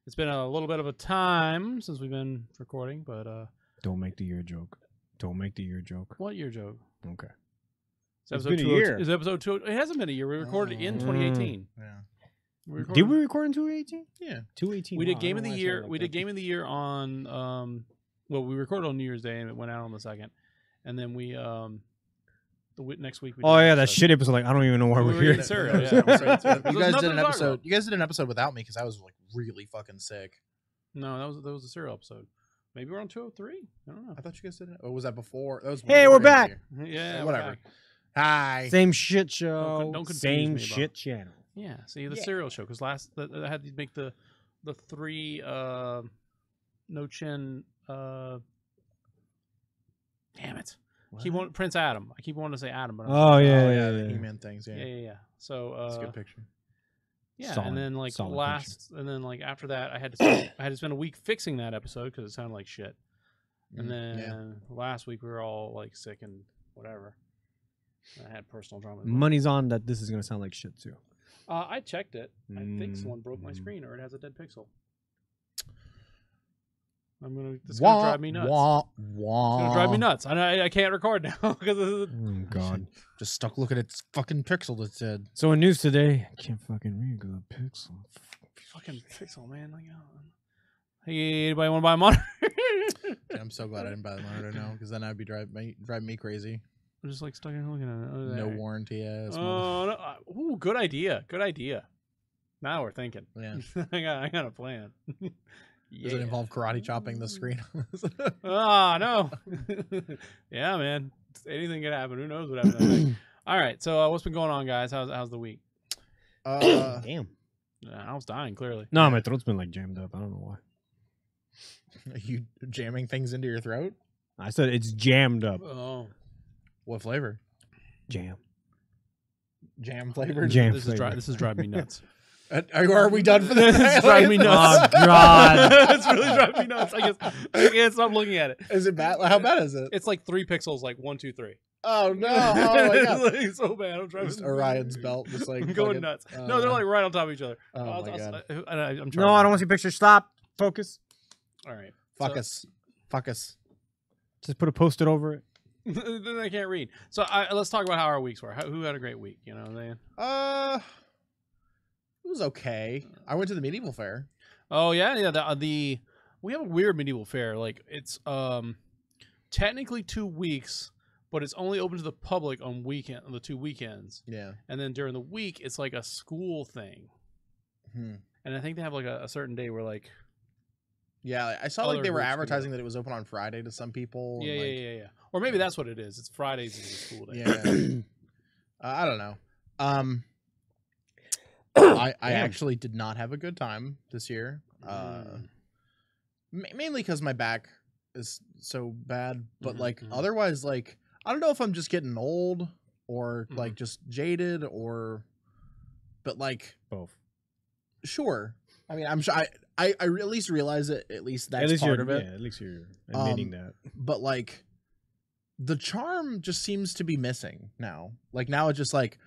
It's been a little bit of a time since we've been recording, but don't make the year joke. Don't make the year joke. What year joke? Okay. It's been a year. Is episode 2? It hasn't been a year. We recorded in 2018. Yeah. Did we record in 2018? Yeah, 2018. We did game of the year. We did game of the year on well, we recorded on New Year's Day and it went out on the 2nd, and then we next week. We did that shit episode. Like I don't even know why we're here. Cereal, yeah. You guys did an episode. You guys did an episode without me because I was like really fucking sick. No, that was a cereal episode. Maybe we're on 203. I don't know. I thought you guys did it. Or was that before? That was hey, we're back. Yeah, whatever. Hi. Same shit show. Don't confuse same me shit channel. Yeah. See the cereal show because I had to make the 3 no chin. Damn it. What? Prince Adam. I keep wanting to say Adam, but the He-Man things. Yeah. So that's a good picture. Yeah, solid, and then like after that, I had to spend a week fixing that episode because it sounded like shit. And then last week we were all like sick and whatever. I had personal drama. Money's on that this is gonna sound like shit too. I checked it. I think someone broke my screen or it has a dead pixel. It's gonna drive me nuts. It's gonna drive me nuts. I can't record now because oh god. Just stuck looking at this fucking pixel that said. So in news today, I can't fucking read because of pixel. Fucking pixel, man. Like, hey, anybody want to buy a monitor? Yeah, I'm so glad I didn't buy the monitor now because then I'd be driving me crazy. I'm just like stuck in looking at it. No warranty ass. Oh, no. Ooh, good idea. Good idea. Now we're thinking. Yeah. I got a plan. Does it involve karate chopping the screen? No. Yeah, man. Anything can happen. Who knows what happened? All right. So what's been going on, guys? How's the week? Damn. I was dying, clearly. No, my throat's been like jammed up. I don't know why. Are you jamming things into your throat? I said it's jammed up. Oh. What flavor? Jam. Jam flavored? Jam this is driving me nuts. Are we done for this? It's driving me nuts. Oh, God. It's really driving me nuts. I can't stop looking at it. Is it bad? How bad is it? It's like 3 pixels, like 1, 2, 3. Oh, no. Oh, my God. It's like so bad. I'm driving. Just Orion's belt. Just like I'm going nuts. No, they're like right on top of each other. Oh, my God. I'm trying. No, I don't want to see pictures. Stop. Focus. All right. Fuck us. Fuck us. Just put a post-it over it. Then I can't read. So let's talk about how our weeks were. Who had a great week? You know what I'm saying? It was okay. I went to the medieval fair. Oh yeah. We have a weird medieval fair. Like it's technically 2 weeks, but it's only open to the public on the 2 weekends. Yeah. And then during the week, it's like a school thing. And I think they have like a certain day where like. Yeah, I saw like they were advertising that it was open on Friday to some people. Yeah. Or maybe that's what it is. It's Fridays is the school day. Yeah. I don't know. I actually did not have a good time this year. Mainly because my back is so bad, but like otherwise, like I don't know if I'm just getting old or like just jaded but like both. Sure. I mean, I'm sure I at least realize it. At least that's part of it. Yeah, at least you're admitting that. But like, the charm just seems to be missing now. Like now it's just like,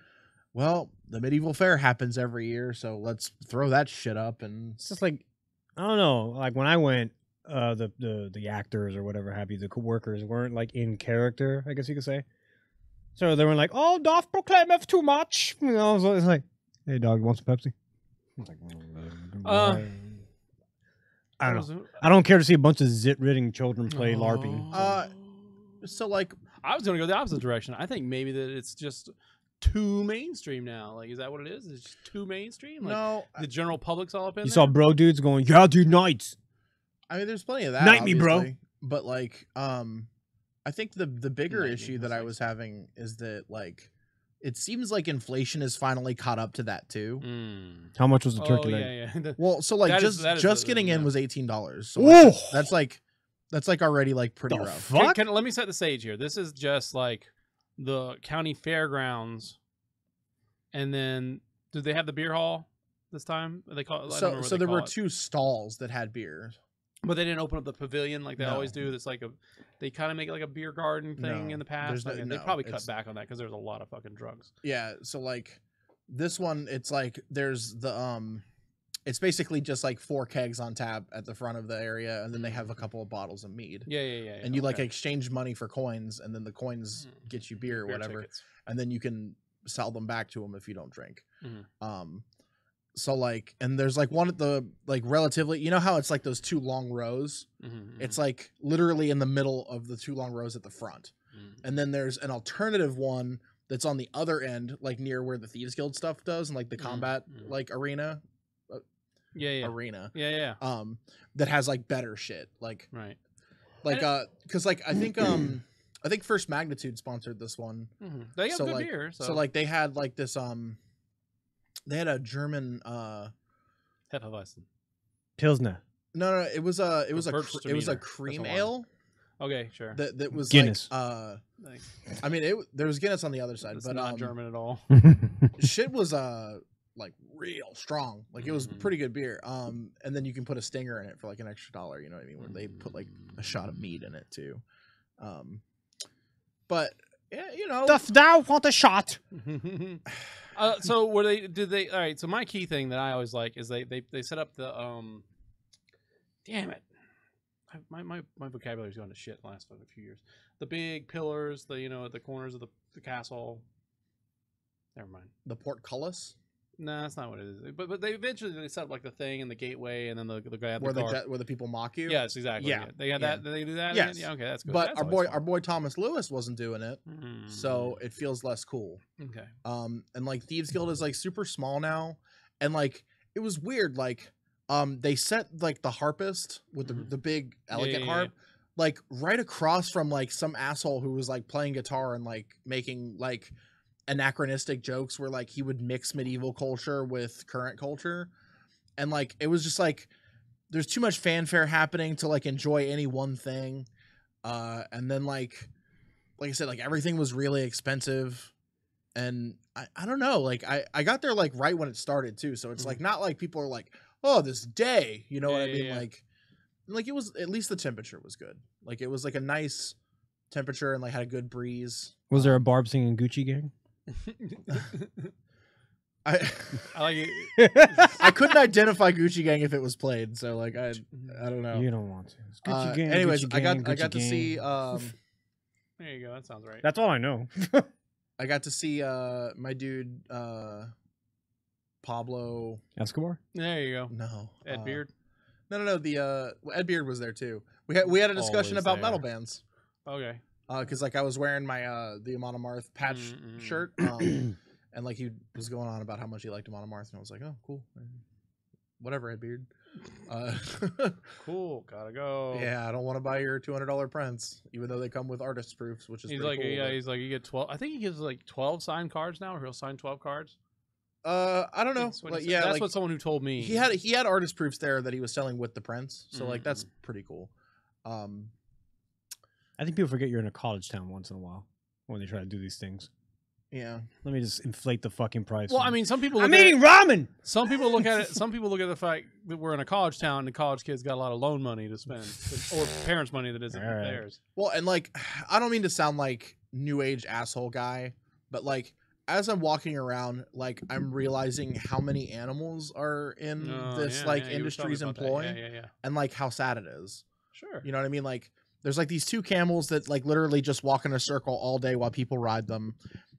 well, the medieval fair happens every year, so let's throw that shit up. And it's just like, I don't know. Like when I went, the actors or whatever have you, the workers weren't like in character, I guess you could say. So they were like, "Oh, doth proclaimeth too much." You know, so it's like, "Hey, dog, you want some Pepsi?" I don't know. I don't care to see a bunch of zit-ridden children play LARPing. So like, I was gonna go the opposite direction. I think maybe that it's just too mainstream now. Like, is that what it is? It's just too mainstream. Like, no, the general public's all up in. You saw bro dudes going, "Yeah, dude, nights." I mean, there's plenty of that. Night me, bro. But like, I think the bigger issue that I was having is that like, it seems like inflation has finally caught up to that too. How much was the turkey leg? Yeah. Well, so like just getting in was $18. So like, that's like already like pretty rough. Fuck? Let me set the stage here. This is just like the county fairgrounds, and then did they have the beer hall this time? They call it, so there were 2 stalls that had beer. But they didn't open up the pavilion like they always do. It's like they kind of make it like a beer garden thing in the past. They probably cut back on that because there's a lot of fucking drugs. Yeah. So like this one, it's like there's the it's basically just like 4 kegs on tap at the front of the area, and then they have a couple of bottles of mead. Yeah. And you like exchange money for coins, and then the coins get you beer or whatever, tickets. and then you can sell them back to them if you don't drink. Mm-hmm. So like, and there's like one at the like relatively, you know how it's like those 2 long rows? Mm-hmm. It's like literally in the middle of the 2 long rows at the front. Mm-hmm. And then there's an alternative one that's on the other end, like near where the Thieves Guild stuff does, and like the combat like arena. Arena. Yeah. That has like better shit. Like Right. Like because like I think First Magnitude sponsored this one. Mm-hmm. They have good like, beer. So like they had like this they had a German Hefeweizen. Pilsner. No, it was a That's cream a ale. Okay, sure. That was Guinness. Like, I mean there was Guinness on the other side, It's but not German at all. shit was like real strong. Like it was pretty good beer. And then you can put a stinger in it for like an extra $1, you know what I mean? Where they put like a shot of mead in it too. But yeah, you know, Doth thou want a shot? So did they all right, so my key thing that I always like is they set up the damn it. My vocabulary's gone to shit the last few years. The big pillars, at the corners of the castle. Never mind. The portcullis? No, that's not what it is. But they eventually set up like the thing and the gateway, and then the guy at the car. Where the people mock you. Yes, exactly. Yeah, they had that. Did they do that? Yes. Again? Yeah. Okay, that's good. But that's our boy Thomas Lewis wasn't doing it, so it feels less cool. Okay. And like Thieves Guild is like super small now, and like it was weird. Like they set like the harpist with the big elegant harp. Like right across from like some asshole who was like playing guitar and like making like anachronistic jokes where like he would mix medieval culture with current culture, and like it was just like there's too much fanfare happening to like enjoy any one thing, and then like I said, like everything was really expensive, and I don't know, like I got there like right when it started too, so it's like not like people are like, oh, this day, you know what I mean? Like it was, at least the temperature was good. Like it was like a nice temperature and like had a good breeze. Was there a Barb singing Gucci Gang? I like it. I couldn't identify Gucci Gang if it was played, so like I don't know. You don't want to. It's Gucci Gang. Anyways, Gucci Gang, I got to Gang. see. There you go. That sounds right. That's all I know. I got to see my dude Pablo Escobar. There you go. No, Ed Beard. No. The Ed Beard was there too. We had a discussion Always about there. metal bands. Okay. Because like I was wearing my the Amon Amarth patch shirt, and like he was going on about how much he liked Amon Amarth, and I was like, oh, cool, whatever, Ed Beard. Cool, gotta go. Yeah, I don't want to buy your $200 prints, even though they come with artist proofs, which is He's pretty like, cool, yeah, he's like, you get 12. I think he gives like 12 signed cards now, or he'll sign 12 cards. I don't know. That's what, like, yeah, that's like, what someone who told me. he had artist proofs there that he was selling with the prints, so like that's pretty cool. I think people forget you're in a college town once in a while when they try to do these things. Yeah. Let me just inflate the fucking price. Well, I mean, some people. I'm eating ramen. Some people look at it. Some people look at the fact that we're in a college town and the college kids got a lot of loan money to spend, or parents' money that isn't theirs. Well, and like, I don't mean to sound like new age asshole guy, but like, as I'm walking around, like I'm realizing how many animals are in this industry's employ, and like how sad it is. Sure. You know what I mean? Like, there's like these 2 camels that like literally just walk in a circle all day while people ride them.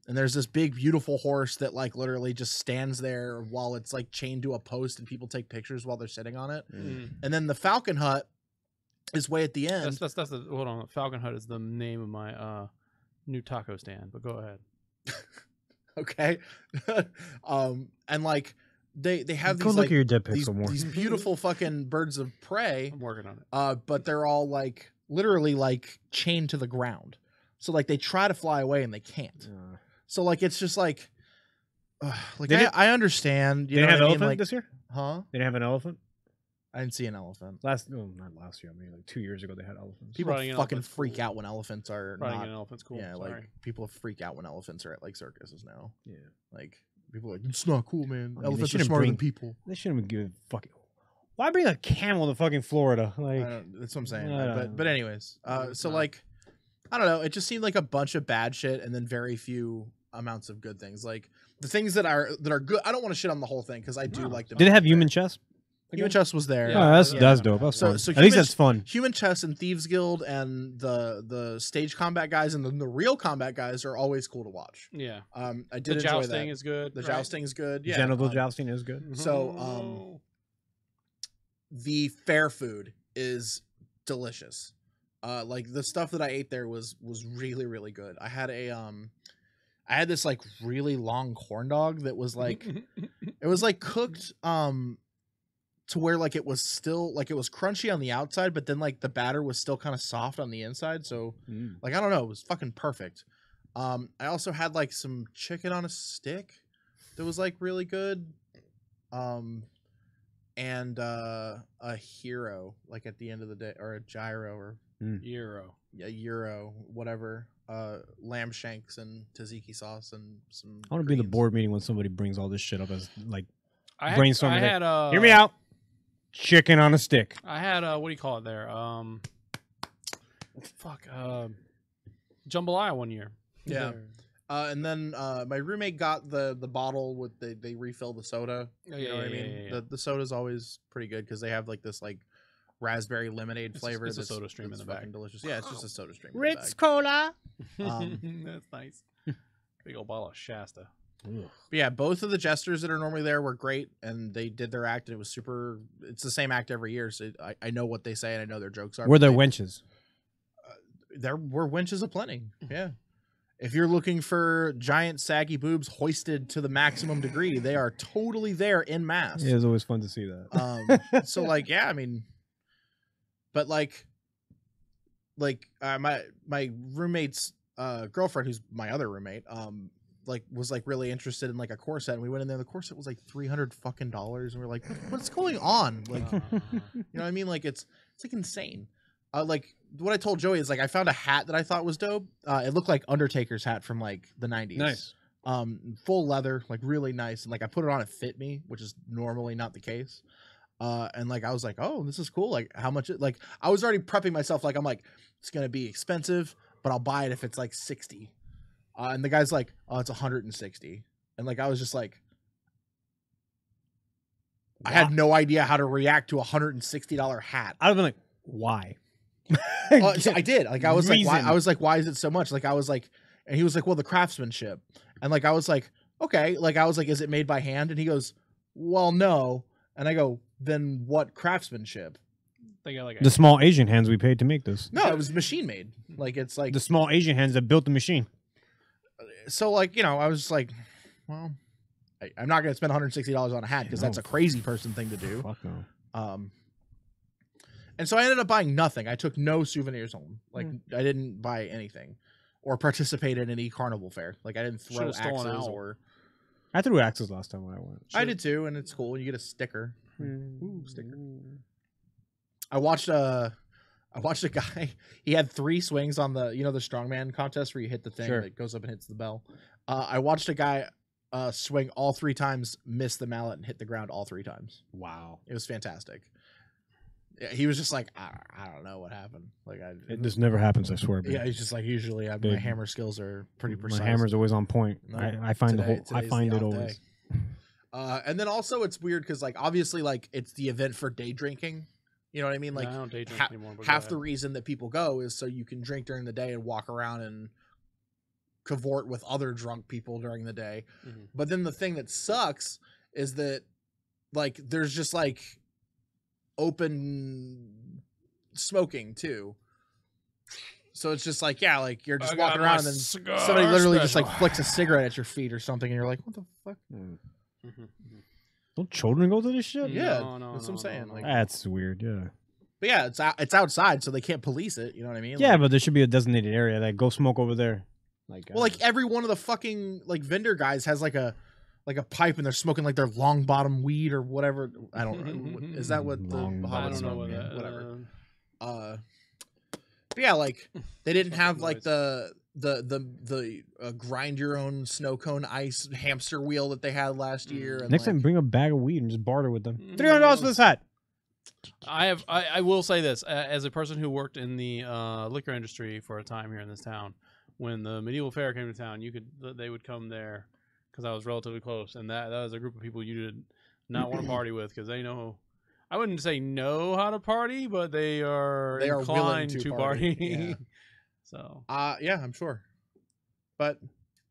And there's this big, beautiful horse that like literally just stands there while it's like chained to a post and people take pictures while they're sitting on it. And then the Falcon Hut is way at the end. That's the hold on. Falcon Hut is the name of my new taco stand. But go ahead. Okay. And like they have Go these look like at your dead pixel more. these beautiful fucking birds of prey. I'm working on it. But they're all like literally like chained to the ground. So like they try to fly away and they can't. So like it's just like I understand. You They know have what I mean? elephant Like, this year? huh? They didn't have an elephant? I didn't see an elephant. Not last year. I mean, like 2 years ago they had elephants. People Riding an fucking elephant's freak cool. out when elephants are Riding not. an elephant's cool. Yeah, Sorry. like people freak out when elephants are at like circuses now. Yeah. Like people are like, it's not cool, man. I mean, Elephants are smarter than people. They shouldn't have given fucking. Why bring a camel to fucking Florida? Like That's what I'm saying. I But anyways, so like I don't know. It just seemed like a bunch of bad shit and then very few amounts of good things. Like the things that are good. I don't want to shit on the whole thing because I do like them. did it have human chess? Human Chess was there. Oh, that's dope. That's fun. So At least that's fun. Human Chess and Thieves Guild and the stage combat guys and the real combat guys are always cool to watch. Yeah. I did The enjoy jousting that. is good. The right? jousting is good. Yeah. Genital jousting is good. So the fair food is delicious. Like the stuff that I ate there was really really good. I had this like really long corn dog that was like it was like cooked to where like it was still like it was crunchy on the outside, but then like the batter was still kind of soft on the inside. So like I don't know, it was fucking perfect. I also had like some chicken on a stick that was like really good. And a hero like at the end of the day, or a gyro or a gyro, whatever. Lamb shanks and tzatziki sauce and some. I want to be in the board meeting when somebody brings all this shit up as like brainstorming. I had hear me out. Chicken on a stick. I had what do you call it there? Jambalaya one year. Yeah. And then my roommate got the bottle with they refill the soda. You know what I mean? Yeah. The soda's always pretty good because they have like this like raspberry lemonade flavor. It's a soda stream in the back. Delicious. Yeah, it's just a soda stream. Ritz Cola. That's nice. Big old bottle of Shasta. But yeah, both of the jesters that are normally there were great, and they did their act, and it was super. It's the same act every year, so I know what they say, and I know their jokes are. Were there wenches? There were wenches aplenty. Yeah. If you're looking for giant saggy boobs hoisted to the maximum degree, they are totally there in mass. Yeah, it's always fun to see that. So like, yeah, I mean, but like my roommate's girlfriend, who's my other roommate, like was like really interested in like a corset, and we went in there. The corset was like $300 fucking, and we're like, what's going on? Like, you know what I mean? Like it's like insane. Like what I told Joey is like I found a hat that I thought was dope. It looked like Undertaker's hat from like the 90s. Nice. Full leather, like really nice, and like I put it on, it fit me, which is normally not the case. And like I was like, oh, this is cool. Like how much? Like I was already prepping myself. Like I'm like, it's gonna be expensive, but I'll buy it if it's like 60. And the guy's like, oh, it's 160. And like I was just like, I had no idea how to react to a $160 hat. I'd have been like, why? So I did. Like I was like, why? I was like, why is it so much? Like I was like, and he was like, well, the craftsmanship. And like I was like, okay. Like I was like, is it made by hand? And he goes, well, no. And I go, then what craftsmanship? They got like the small Asian hands we paid to make this. No, it was machine made. Like it's like the small Asian hands that built the machine. So like, you know, I was just like, well, I'm not going to spend $160 on a hat because that's a crazy person thing to do. Fuck no. And so I ended up buying nothing. I took no souvenirs home. Like I didn't buy anything or participate in any carnival fair. Like I didn't throw axes or. I threw axes last time when I went. I did too, and it's cool. You get a sticker. Ooh, sticker. I watched a guy. He had 3 swings on the the strongman contest where you hit the thing that goes up and hits the bell. I watched a guy swing all 3 times, miss the mallet, and hit the ground all 3 times. Wow, it was fantastic. He was just like, I don't know what happened. Like this never happens, I swear. Yeah, he's just like, usually my hammer skills are pretty precise. My hammer's always on point. No, I find it always. And then also it's weird because like obviously like it's the event for day drinking. You know what I mean? Like I don't day drink anymore. Half the reason that people go is so you can drink during the day and walk around and cavort with other drunk people during the day. Mm-hmm. But then the thing that sucks is that like there's just like open smoking too. So it's just like, yeah, like you're just walking around and then somebody literally just like flicks a cigarette at your feet or something and you're like, what the fuck? Mm-hmm. Don't children go to this shit? Yeah, that's what I'm saying. Like, that's weird, yeah. But yeah, it's outside, so they can't police it. You know what I mean? Yeah, like, but there should be a designated area. Like, go smoke over there. Like, well, like every one of the fucking like vendor guys has like a pipe, and they're smoking like their long bottom weed or whatever. I don't know. Is that what long the Bahamas smoke? Whatever. But yeah, like they didn't have like the grind your own snow cone ice hamster wheel that they had last year. And next time, bring a bag of weed and just barter with them. $300 for this hat. I will say this as a person who worked in the liquor industry for a time here in this town. When the medieval fair came to town, they would come there because I was relatively close, and that was a group of people you did not want to party with because they know I wouldn't say know how to party, but they are willing inclined to to party. party. Yeah. So Yeah, I'm sure. But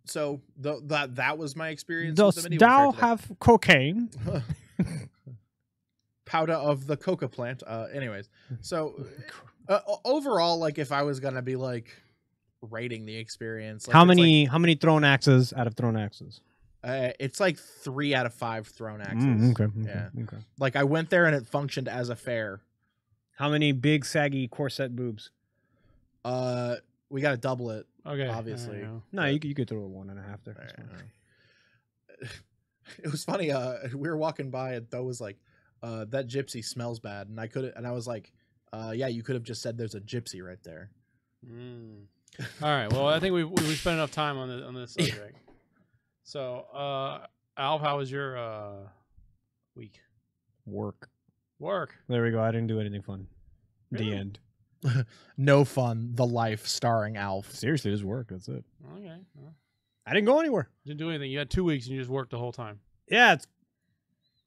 so that was my experience. Does with the medieval thou fair today. have cocaine? Powder of the coca plant. Anyways, so overall, like if I was gonna be like rating the experience, like, how it's many thrown axes out of thrown axes? it's like 3 out of 5 thrown axes. Okay. Yeah. Okay. Like I went there and it functioned as a fair. How many big saggy corset boobs? We got to double it. okay, Obviously. No, you could throw a 1.5 there. That's fine. It was funny. We were walking by and Tho was like, "That gypsy smells bad," and I was like, "Yeah, you could have just said there's a gypsy right there." All right. Well, I think we spent enough time on this subject. So, Alf, how was your week? Work. There we go. I didn't do anything fun. Really? The end. No fun. The life starring Alf. Seriously, just work. That's it. Okay. Well, I didn't go anywhere. didn't do anything. You had 2 weeks and you just worked the whole time. Yeah, it's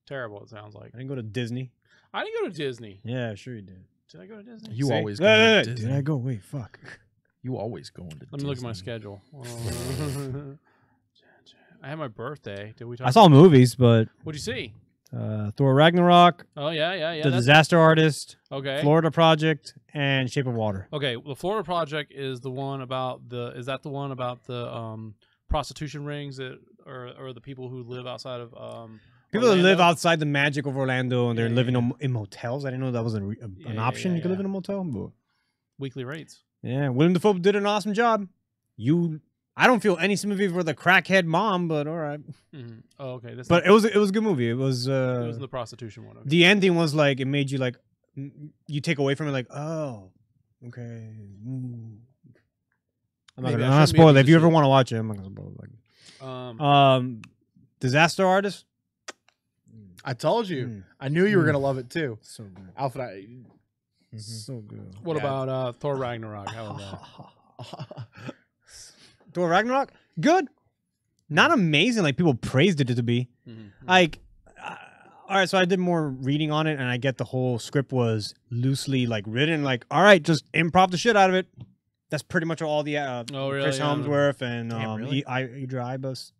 Terrible. It sounds like. I didn't go to Disney. I didn't go to Disney. Yeah, sure you did. Did I go to Disney? You See? always go to Did Disney. I go? Wait, fuck. You always go into. Let me look at my schedule. I had my birthday. Did we talk? I saw movies, but What'd you see? Thor Ragnarok, Oh yeah. The that's- Disaster Artist, okay. Florida Project, and Shape of Water. Okay. The Florida Project is the one about the. Is that the one about the prostitution rings that, or the people who live outside of People that live Orlando? outside the magic of Orlando and they're Yeah, living yeah. in motels. I didn't know that was an option. You could live in a motel. But Weekly rates. yeah, Willem Dafoe did an awesome job. I don't feel any sympathy for the crackhead mom, but all right. Mm-hmm. Oh, okay. That's But not, it was a good movie. It was it was the prostitution one. Okay. the ending was like it made you like you take away from it like oh okay. I'm not Maybe I gonna shouldn't be spoil able it. If to you see ever it. want to watch it, I'm not gonna spoil it. Um, Disaster Artist. I told you. Mm. I knew you were gonna love it too. So good. Alfred. So good. what Yeah. about Thor Ragnarok? How was that? Thor Ragnarok, good. Not amazing like people praised it to be. Mm-hmm. Like, all right, so I did more reading on it, and I get the whole script was loosely like written. Like, all right, just improv the shit out of it. That's pretty much all the Oh, really? Chris Yeah. Helmsworth and Damn, really? Idris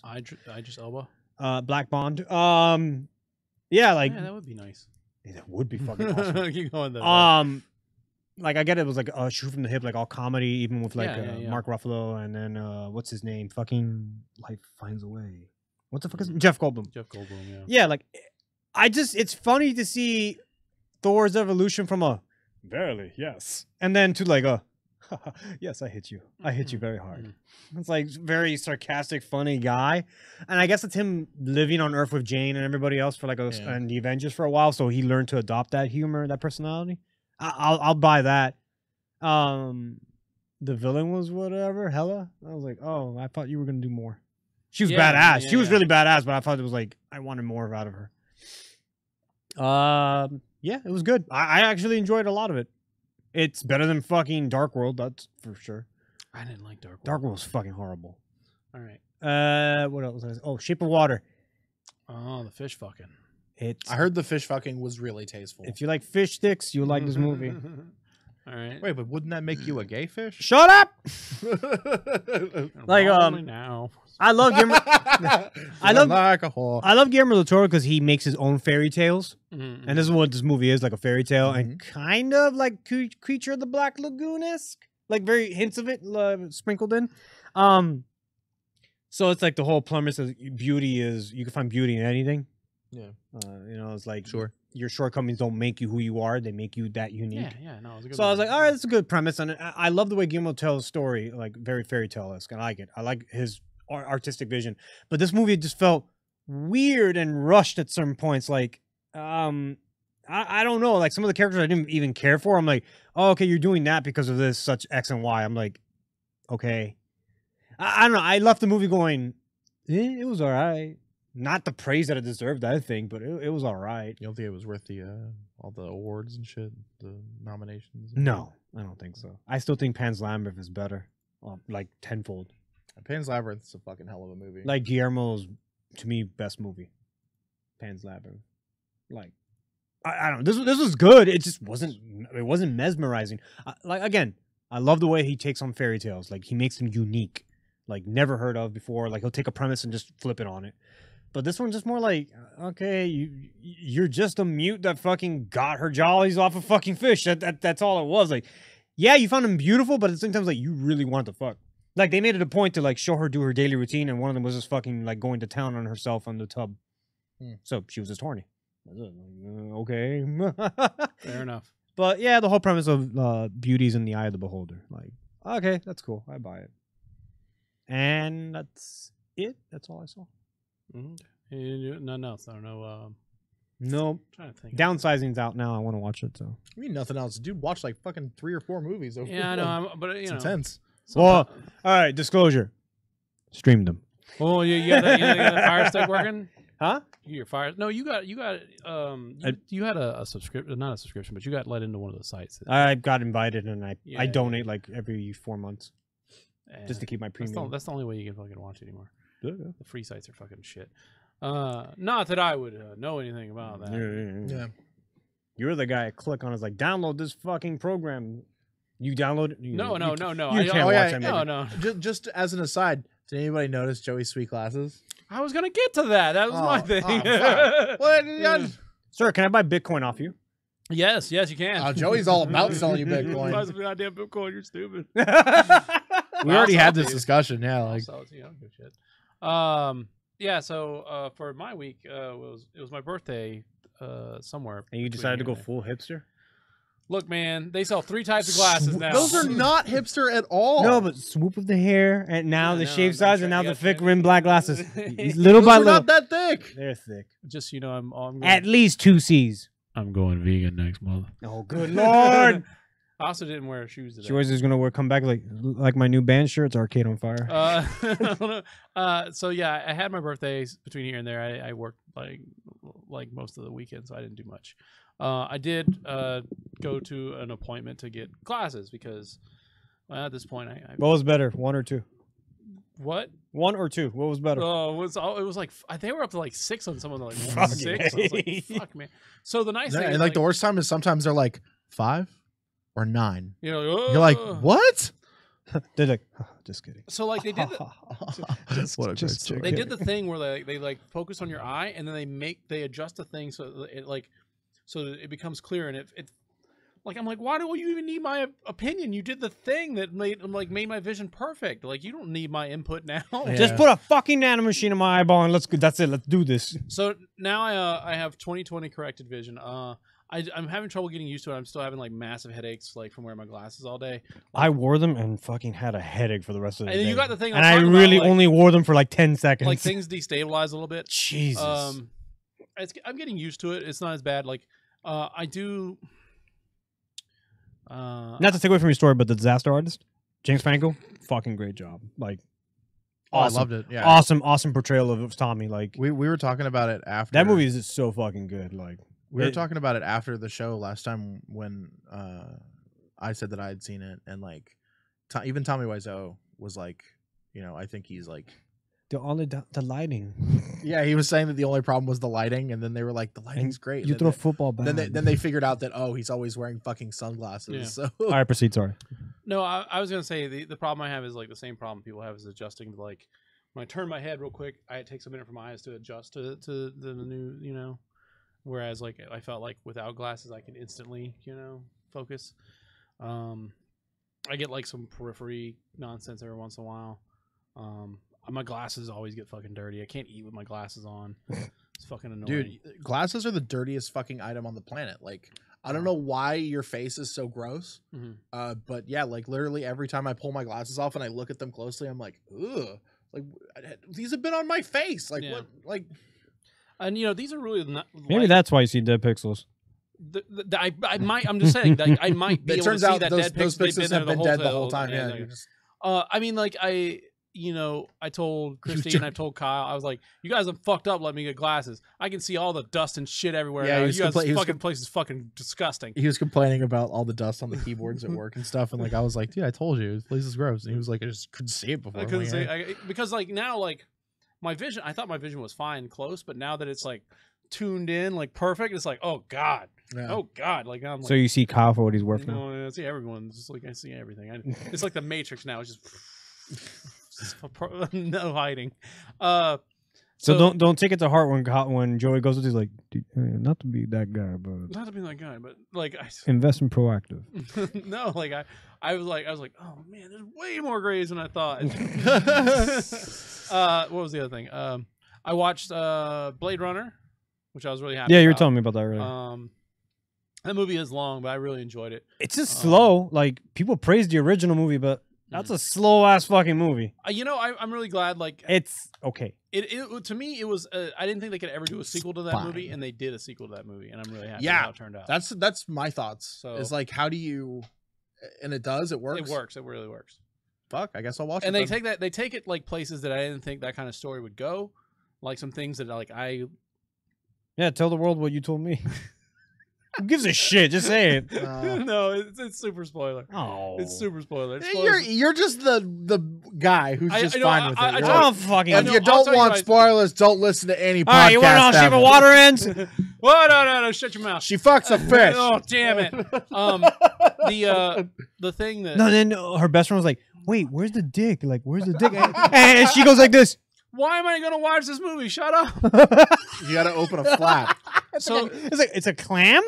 I just Elba. Black Bond. Yeah, like Yeah, that would be nice. that would be fucking awesome. Keep going though. Like I get it was like a shoot from the hip, like all comedy, even with like Yeah. Mark Ruffalo and then what's his name? Fucking Life Finds a Way. What the fuck is Jeff Goldblum? Jeff Goldblum. Yeah. Yeah, like it's funny to see Thor's evolution from a verily yes, and then to like a yes, I hit you very hard. It's like very sarcastic, funny guy, and I guess it's him living on Earth with Jane and everybody else for like and the Avengers for a while, so he learned to adopt that humor, that personality. I'll buy that. The villain was whatever, Hella. I was like, oh, I thought you were gonna do more. She was badass. She was really badass, but I thought it was like I wanted more out of her. Yeah, it was good. I actually enjoyed a lot of it. It's better than fucking Dark World, that's for sure. I didn't like Dark World. Dark World was fucking horrible. All right. What else? Oh, Shape of Water. Oh, the fish fucking. I heard the fish fucking was really tasteful. If you like fish sticks, you'll like this movie. All right. Wait, but wouldn't that make you a gay fish? Shut up! Like Only now. I love Guillermo. I love alcohol. I love Guillermo del Toro because he makes his own fairy tales, Mm-hmm. and this is what this movie is, like a fairy tale, and kind of like Creature of the Black Lagoon-esque, like very hints of it sprinkled in. So it's like the whole premise is beauty is you can find beauty in anything. Yeah. It's like Sure. your shortcomings don't make you who you are; they make you that unique. Yeah. No, it was a good So I was movie. like, all right, that's a good premise, and I love the way Guillermo tells a story, like very fairy tale-esque. I like it. I like his artistic vision, but this movie just felt weird and rushed at certain points. Like, I don't know, like some of the characters I didn't even care for. I'm like, oh, okay, you're doing that because of this, such X and Y. I'm like, okay, I don't know. I left the movie going, it was all right. Not the praise that it deserved, I think, but it was all right. You don't think it was worth the all the awards and shit, the nominations? No, I don't think so. I still think Pan's Labyrinth is better, like tenfold. Pan's Labyrinth is a fucking hell of a movie. Like Guillermo's, to me, best movie. Pan's Labyrinth. Like, I don't know. This was good. It just wasn't. It wasn't mesmerizing. Like again, I love the way he takes on fairy tales. Like he makes them unique, like never heard of before. Like he'll take a premise and just flip it on it. But this one's just more like, okay, you're just a mute that fucking got her jollies off a fucking fish. That's all it was. Like, yeah, you found him beautiful, but at the same time, like you really wanted to fuck. Like they made it a point to like show her do her daily routine, and one of them was just fucking like going to town on herself on the tub. So she was just horny. Okay, Fair enough. But yeah, the whole premise of beauty's in the eye of the beholder. Like, okay, that's cool. I buy it. And that's it. That's all I saw. Nothing else. I don't know. No. Trying to think. Downsizing's out now. I want to watch it. So. I mean, nothing else. Dude, watch like fucking 3 or 4 movies. Over Yeah, I know. But you it's know, intense. Well, all right. Disclosure. Streamed them. Oh, you got the Fire Stick working? Huh? Your Fire? No, you had a subscription, not a subscription, but you got let into one of the sites. I got invited, and I donate like every 4 months just to keep my premium. That's the only way you can fucking watch anymore. Yeah. The free sites are fucking shit. Not that I would know anything about that. Yeah. You're the guy I click on. Is like, download this fucking program. You download it? No. You can't Oh, watch yeah, that. No. Just as an aside, did anybody notice Joey's sweet glasses? I was gonna get to that. That was my thing. What? Sir, can I buy Bitcoin off you? Yes, you can. Joey's all about selling you Bitcoin. Buy some goddamn Bitcoin. You're stupid. We already had this discussion. Yeah, like I don't give a shit. Yeah. So for my week, it was my birthday. Somewhere. And you decided to go full hipster? Look, man, they sell 3 types of glasses now. those are not hipster at all. No, but swoop of the hair, and now the shave size, and now the thick yeah. rimmed black glasses. Little by Those are little. not that thick. They're thick. Just I'm going, At least 2 C's. I'm going vegan next month. Oh, good lord! I also didn't wear shoes today. She was just gonna come back like my new band shirt. It's Arcade on Fire. So yeah, I had my birthdays between here and there. I worked like most of the weekend, so I didn't do much. I did go to an appointment to get glasses because at this point I What was better, 1 or 2? What? 1 or 2? What was better? Oh, it was like they were up to like 6 on some of them, like Fuck 6. I was like, fuck, man. So the nice thing And is, like the worst time is sometimes they're like 5 or 9. you know, You're like, what? They're like, oh, just kidding. So like they did What a just great joke. they did the thing where they like focus on your eye and then they adjust the thing so it becomes clear and it like I'm like, why do you even need my opinion? You did the thing that made my vision perfect. Like you don't need my input now. Yeah. Just put a fucking nanomachine in my eyeball and that's it. Let's do this. So now I have 20/20 corrected vision. I'm having trouble getting used to it. I'm still having like massive headaches like from wearing my glasses all day. I wore them and fucking had a headache for the rest of the day. And then you got the thing, and I really only wore them for like 10 seconds. like things destabilize a little bit. Jesus. I'm getting used to it. It's not as bad. Like I do. Not to take away from your story, but the disaster artist, James Franco, fucking great job. Like, awesome. I loved it. Yeah, awesome portrayal of Tommy. Like we were talking about it after that movie is just so fucking good. Like we were talking about it after the show last time when I said that I had seen it, and like even Tommy Wiseau was like, you know, I think he's like the lighting. Yeah, he was saying that the only problem was the lighting, and then they were like, the lighting's great. You throw football back. Then they figured out that he's always wearing fucking sunglasses. Yeah. So all right, proceed. Sorry. No, I was gonna say the problem I have is like the same problem people have is adjusting. Like when I turn my head real quick, it takes a minute for my eyes to adjust to the new, you know. Whereas like I felt like without glasses, I can instantly, you know, focus. I get like some periphery nonsense every once in a while. My glasses always get fucking dirty. I can't eat with my glasses on. It's fucking annoying. dude, glasses are the dirtiest fucking item on the planet. Like, I don't know why your face is so gross. Mm-hmm. But yeah, like literally every time I pull my glasses off and I look at them closely, I'm like, ugh. Like these have been on my face. Like what? Like, and you know these are really not. Maybe that's why you see dead pixels. I might. I'm just saying. Like, I might be it able turns to see out that those dead pixels have been dead the whole time. Yeah. I mean, like I told Christine, I told Kyle, I was like, you guys have fucked up. Let me get glasses. I can see all the dust and shit everywhere. Yeah, you guys fucking place is fucking disgusting. He was complaining about all the dust on the keyboards at work and stuff, and like I was like, dude, I told you, this place is gross. And he was like, I just couldn't see it before. I couldn't see because like now like my vision. I thought my vision was fine close, but now that it's like tuned in, like perfect. It's like, oh god, Yeah. oh god. Like I'm like, So you see Kyle for what he's worth now. no, I see everyone. It's just like I see everything. It's like the Matrix now. It's just no hiding. So don't take it to heart when Joey goes with he's like, not to be that guy, but not to be that guy, but like invest in proactive. no, like I was like, oh man, there's way more Grays than I thought. What was the other thing? I watched Blade Runner, which I was really happy. Yeah, you were about. telling me about that earlier. That movie is long, but I really enjoyed it. It's just slow. Like people praised the original movie, but that's a slow ass fucking movie. You know, I'm really glad. Like it's okay. It to me, it was. I didn't think they could ever do a sequel to that movie, and they did a sequel to that movie, and I'm really happy with how it turned out. That's my thoughts. So it's like, how do you? And it does. It works. It works. It really works. Fuck, I guess I'll watch it. And they then. take it like places that I didn't think that kind of story would go, like some things that like Yeah, tell the world what you told me. Who gives a shit? Just say it. No, it's super spoiler. Oh, It's super spoiler. You're just the guy who's just fine with it. I don't fucking. If you don't want spoilers, don't listen to any podcast. All right, you want to know how Shape of Water ends? Whoa, no, shut your mouth. She fucks a fish. Oh, damn it. The thing that Then her best friend was like, "Wait, where's the dick? Like, where's the dick?" And she goes like this. why am I gonna watch this movie? Shut up. You gotta open a flap. So it's a clam.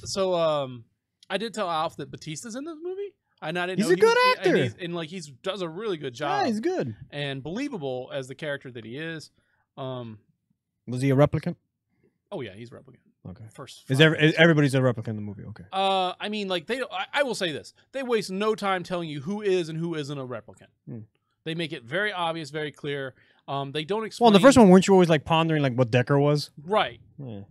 So I did tell Alf that Batista's in this movie. I didn't He's know a good actor, and like he does a really good job. Yeah, he's good and believable as the character that he is. Was he a replicant? Oh yeah, he's a replicant. Okay. First, Is everybody's a replicant in the movie? Okay. I mean, like I will say this: they waste no time telling you who is and who isn't a replicant. They make it very obvious, very clear. They don't explain. Well, in the first one, weren't you always like pondering like what Decker was? Right. Yeah.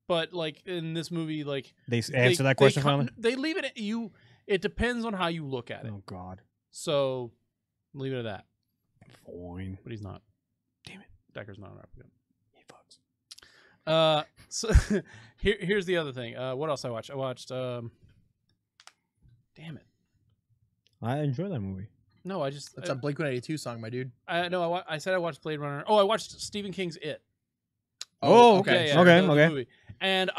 But like in this movie, like They answer that question finally. They leave it at you. It depends on how you look at it. Oh God. So leave it at that. Fine. But he's not. Damn it. Decker's not a replicant. He fucks. So here's the other thing. What else I watched? I watched. Damn it. I enjoy that movie. No, I just. It's a Blink-182 song, my dude. No, I said I watched Blade Runner. Oh, I watched Stephen King's It. Oh, okay. Yeah, Okay. the movie. And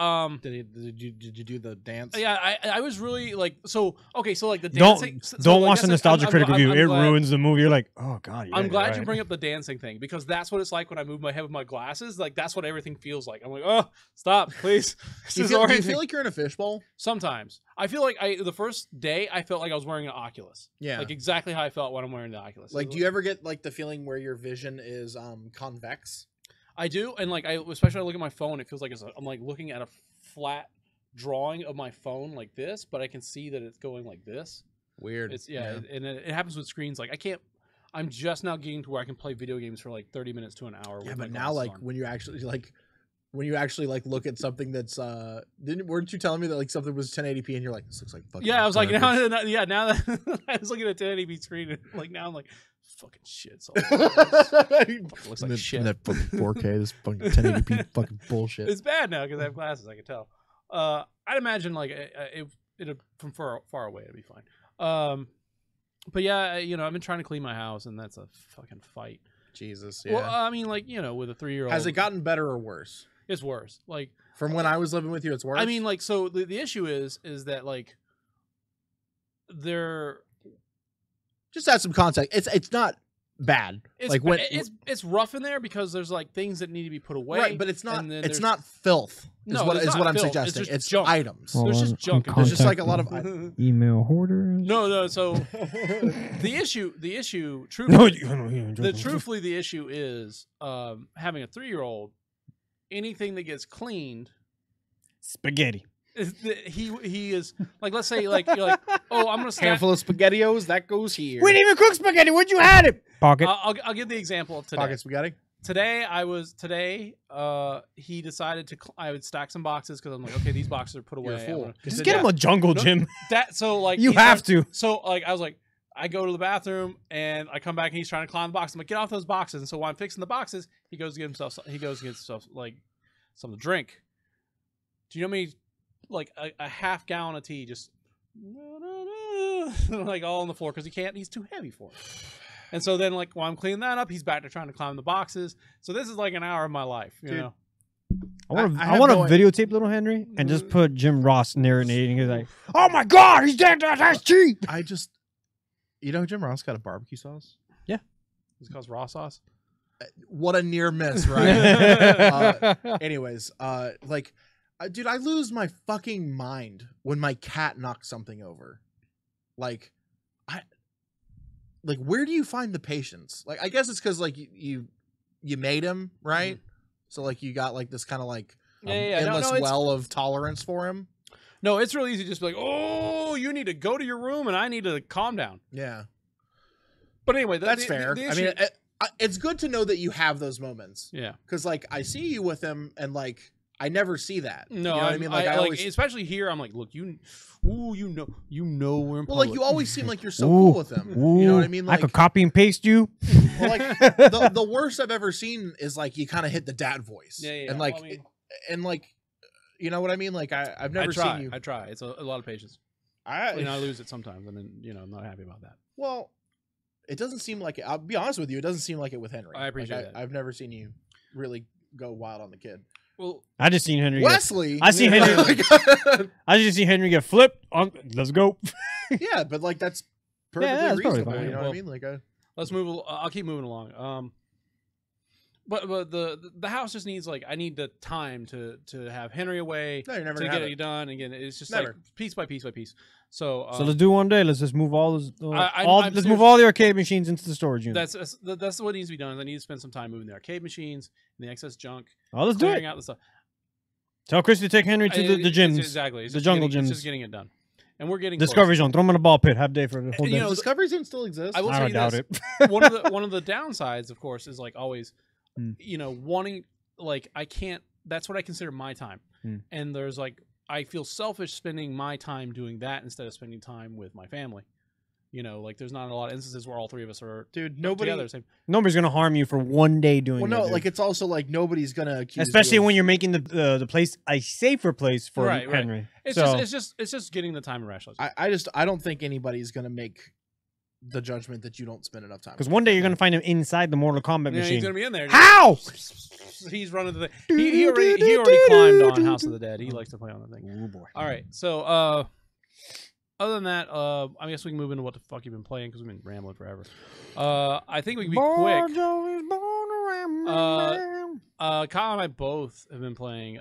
Did you do the dance? yeah, I was really like so like the Don't dancing. watch the nostalgia critic review. It ruins the movie. You're like, oh God. Yeah, I'm glad right. you bring up the dancing thing because that's what it's like when I move my head with my glasses. Like that's what everything feels like. I'm like, oh, stop, please. Do you feel like you're in a fishbowl? Sometimes I feel like the first day I felt like I was wearing an Oculus. Yeah, like exactly how I felt when I'm wearing the Oculus. Like, do you ever get like the feeling where your vision is convex? I do, and like especially when I look at my phone, it feels like I'm like looking at a flat drawing of my phone like this, but I can see that it's going like this. Weird. It's and it happens with screens. Like I can't. I'm just now getting to where I can play video games for like 30 minutes to an hour. Yeah, with but my now glasses like on. when you actually look at something that's weren't you telling me that like something was 1080p and you're like, this looks like fucking Yeah, I was like garbage. now that I was looking at 1080p screen and like now I'm like fucking shit. So looks like shit. That fucking 4K, this fucking 1080p fucking bullshit. It's bad now because I have glasses. I can tell. I'd imagine like it from far away it'd be fine. But yeah, I've been trying to clean my house and that's a fucking fight. Jesus. Yeah. Well, I mean, like with a 3-year-old. Has it gotten better or worse? It's worse. Like from when I was living with you, it's worse. I mean, like so the issue is that like they're just add some context. It's not bad. It's like when it's rough in there because there's like things that need to be put away. Right, but it's not. and then It's not filth. No, is it's what not I'm filth. suggesting. It's just It's junk. items. There's just junk. There's just like a lot of email hoarders. No. So the issue, truthfully, the issue is having a 3-year-old. Anything that gets cleaned, spaghetti. He is like, let's say like you're like, oh, I'm gonna stack. Handful of SpaghettiOs that goes here. We didn't even cook spaghetti. Where'd you had it? Pocket. I'll give the example of today. Pocket spaghetti. Today he decided I would stack some boxes because I'm like, okay, these boxes are put away. You're a fool. Just get him a jungle gym. So like you have to. So like I was like, I go to the bathroom and I come back and he's trying to climb the box. I'm like, get off those boxes. And so while I'm fixing the boxes, he goes to get himself like something to drink. Do you know me? Like a half gallon of tea, just like all on the floor because he's too heavy for it. And so then like while I'm cleaning that up, he's back to trying to climb the boxes. So this is like an hour of my life, you know. I want to videotape Little Henry and just put Jim Ross narrating. He's like, "Oh my God, he's dead. That's cheap." Jim Ross got a barbecue sauce. Yeah, it's called raw sauce. What a near miss, right? Anyways, dude, I lose my fucking mind when my cat knocks something over. Like, where do you find the patience? Like, I guess it's because like you made him, right? Mm-hmm. So like you got like this kind of like endless well of tolerance for him. No, it's really easy to just be like, oh, you need to go to your room and I need to calm down. Yeah. But anyway, that's fair. I mean, it's good to know that you have those moments. Yeah. Because like I see you with him and like I never see that. No, you know what I mean? Like I always, especially here, I'm like, look, you know we're in public. Well, like you always seem like you're so cool with him. You know what I mean? Like I could copy and paste you. Well, like the worst I've ever seen is like you kind of hit the dad voice. Yeah. And like, and like, you know what I mean? Like I've never seen you. I try. It's a lot of patience. I lose it sometimes, and then I'm not happy about that. Well, it doesn't seem like it. I'll be honest with you. It doesn't seem like it with Henry. I appreciate that. I've never seen you really go wild on the kid. Well, I just seen Henry. Wesley. I see Henry. I just see Henry get flipped. Let's go. Yeah, but like that's perfectly reasonable. You know what I mean? Like, let's move. I'll keep moving along. But the house just needs like I need the time to have Henry away to get it done. Again, it's just like piece by piece by piece. So let's do one day. Let's just move let's move all the arcade machines into the storage unit. That's what needs to be done. I need to spend some time moving the arcade machines and the excess junk. Oh, let's do it. Out the stuff. Tell Chris to take Henry to the gyms. Exactly. The jungle gyms. It's just getting it done. And we're getting Discovery Zone. Throw him in a ball pit. Half day for the whole day. Discovery Zone still exists. I will tell you doubt this. it. one of the downsides, of course, is like always, wanting like I can't. That's what I consider my time. And there's like I feel selfish spending my time doing that instead of spending time with my family. Like there's not a lot of instances where all three of us are together. Nobody's gonna harm you for one day doing. Well, no, like it's also like nobody's gonna accuse especially you when you're making the place a safer place for Henry. It's just getting the time to rationalize. I don't think anybody's gonna make the judgment that you don't spend enough time. Because one day you're gonna find him inside the Mortal Kombat machine. He's gonna be in there. How? He's running the thing. He already climbed on House of the Dead. He likes to play on the thing. Oh boy. All right, so other than that, I guess we can move into what the fuck you've been playing because we've been rambling forever. I think we can be quick. Kyle and I both have been playing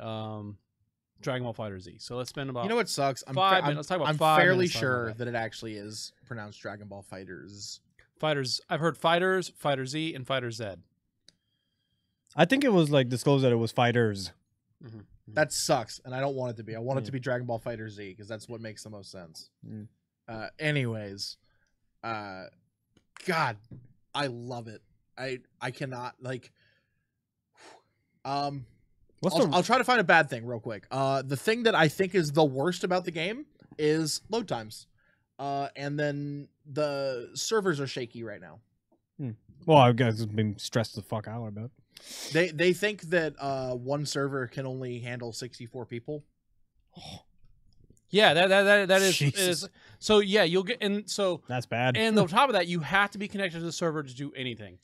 Dragonball Fighter Z. So let's spend about. You know what sucks? Let's talk about I'm 5 fairly minutes sure that it actually is pronounced Dragonball Fighters. Fighters. I've heard Fighters, Fighter Z, and Fighter Z. I think it was like disclosed that it was Fighters. Mm-hmm. That sucks, and I don't want it to be. I want it to be Dragon Ball Fighter Z because that's what makes the most sense. Anyways, God, I love it. I cannot like. I'll try to find a bad thing real quick. The thing that I think is the worst about the game is load times, and then the servers are shaky right now. Well, I guess it's been stressed the fuck out about. They think that one server can only handle 64 people. Yeah, that is so. Yeah, you'll get and so that's bad. And on top of that, you have to be connected to the server to do anything.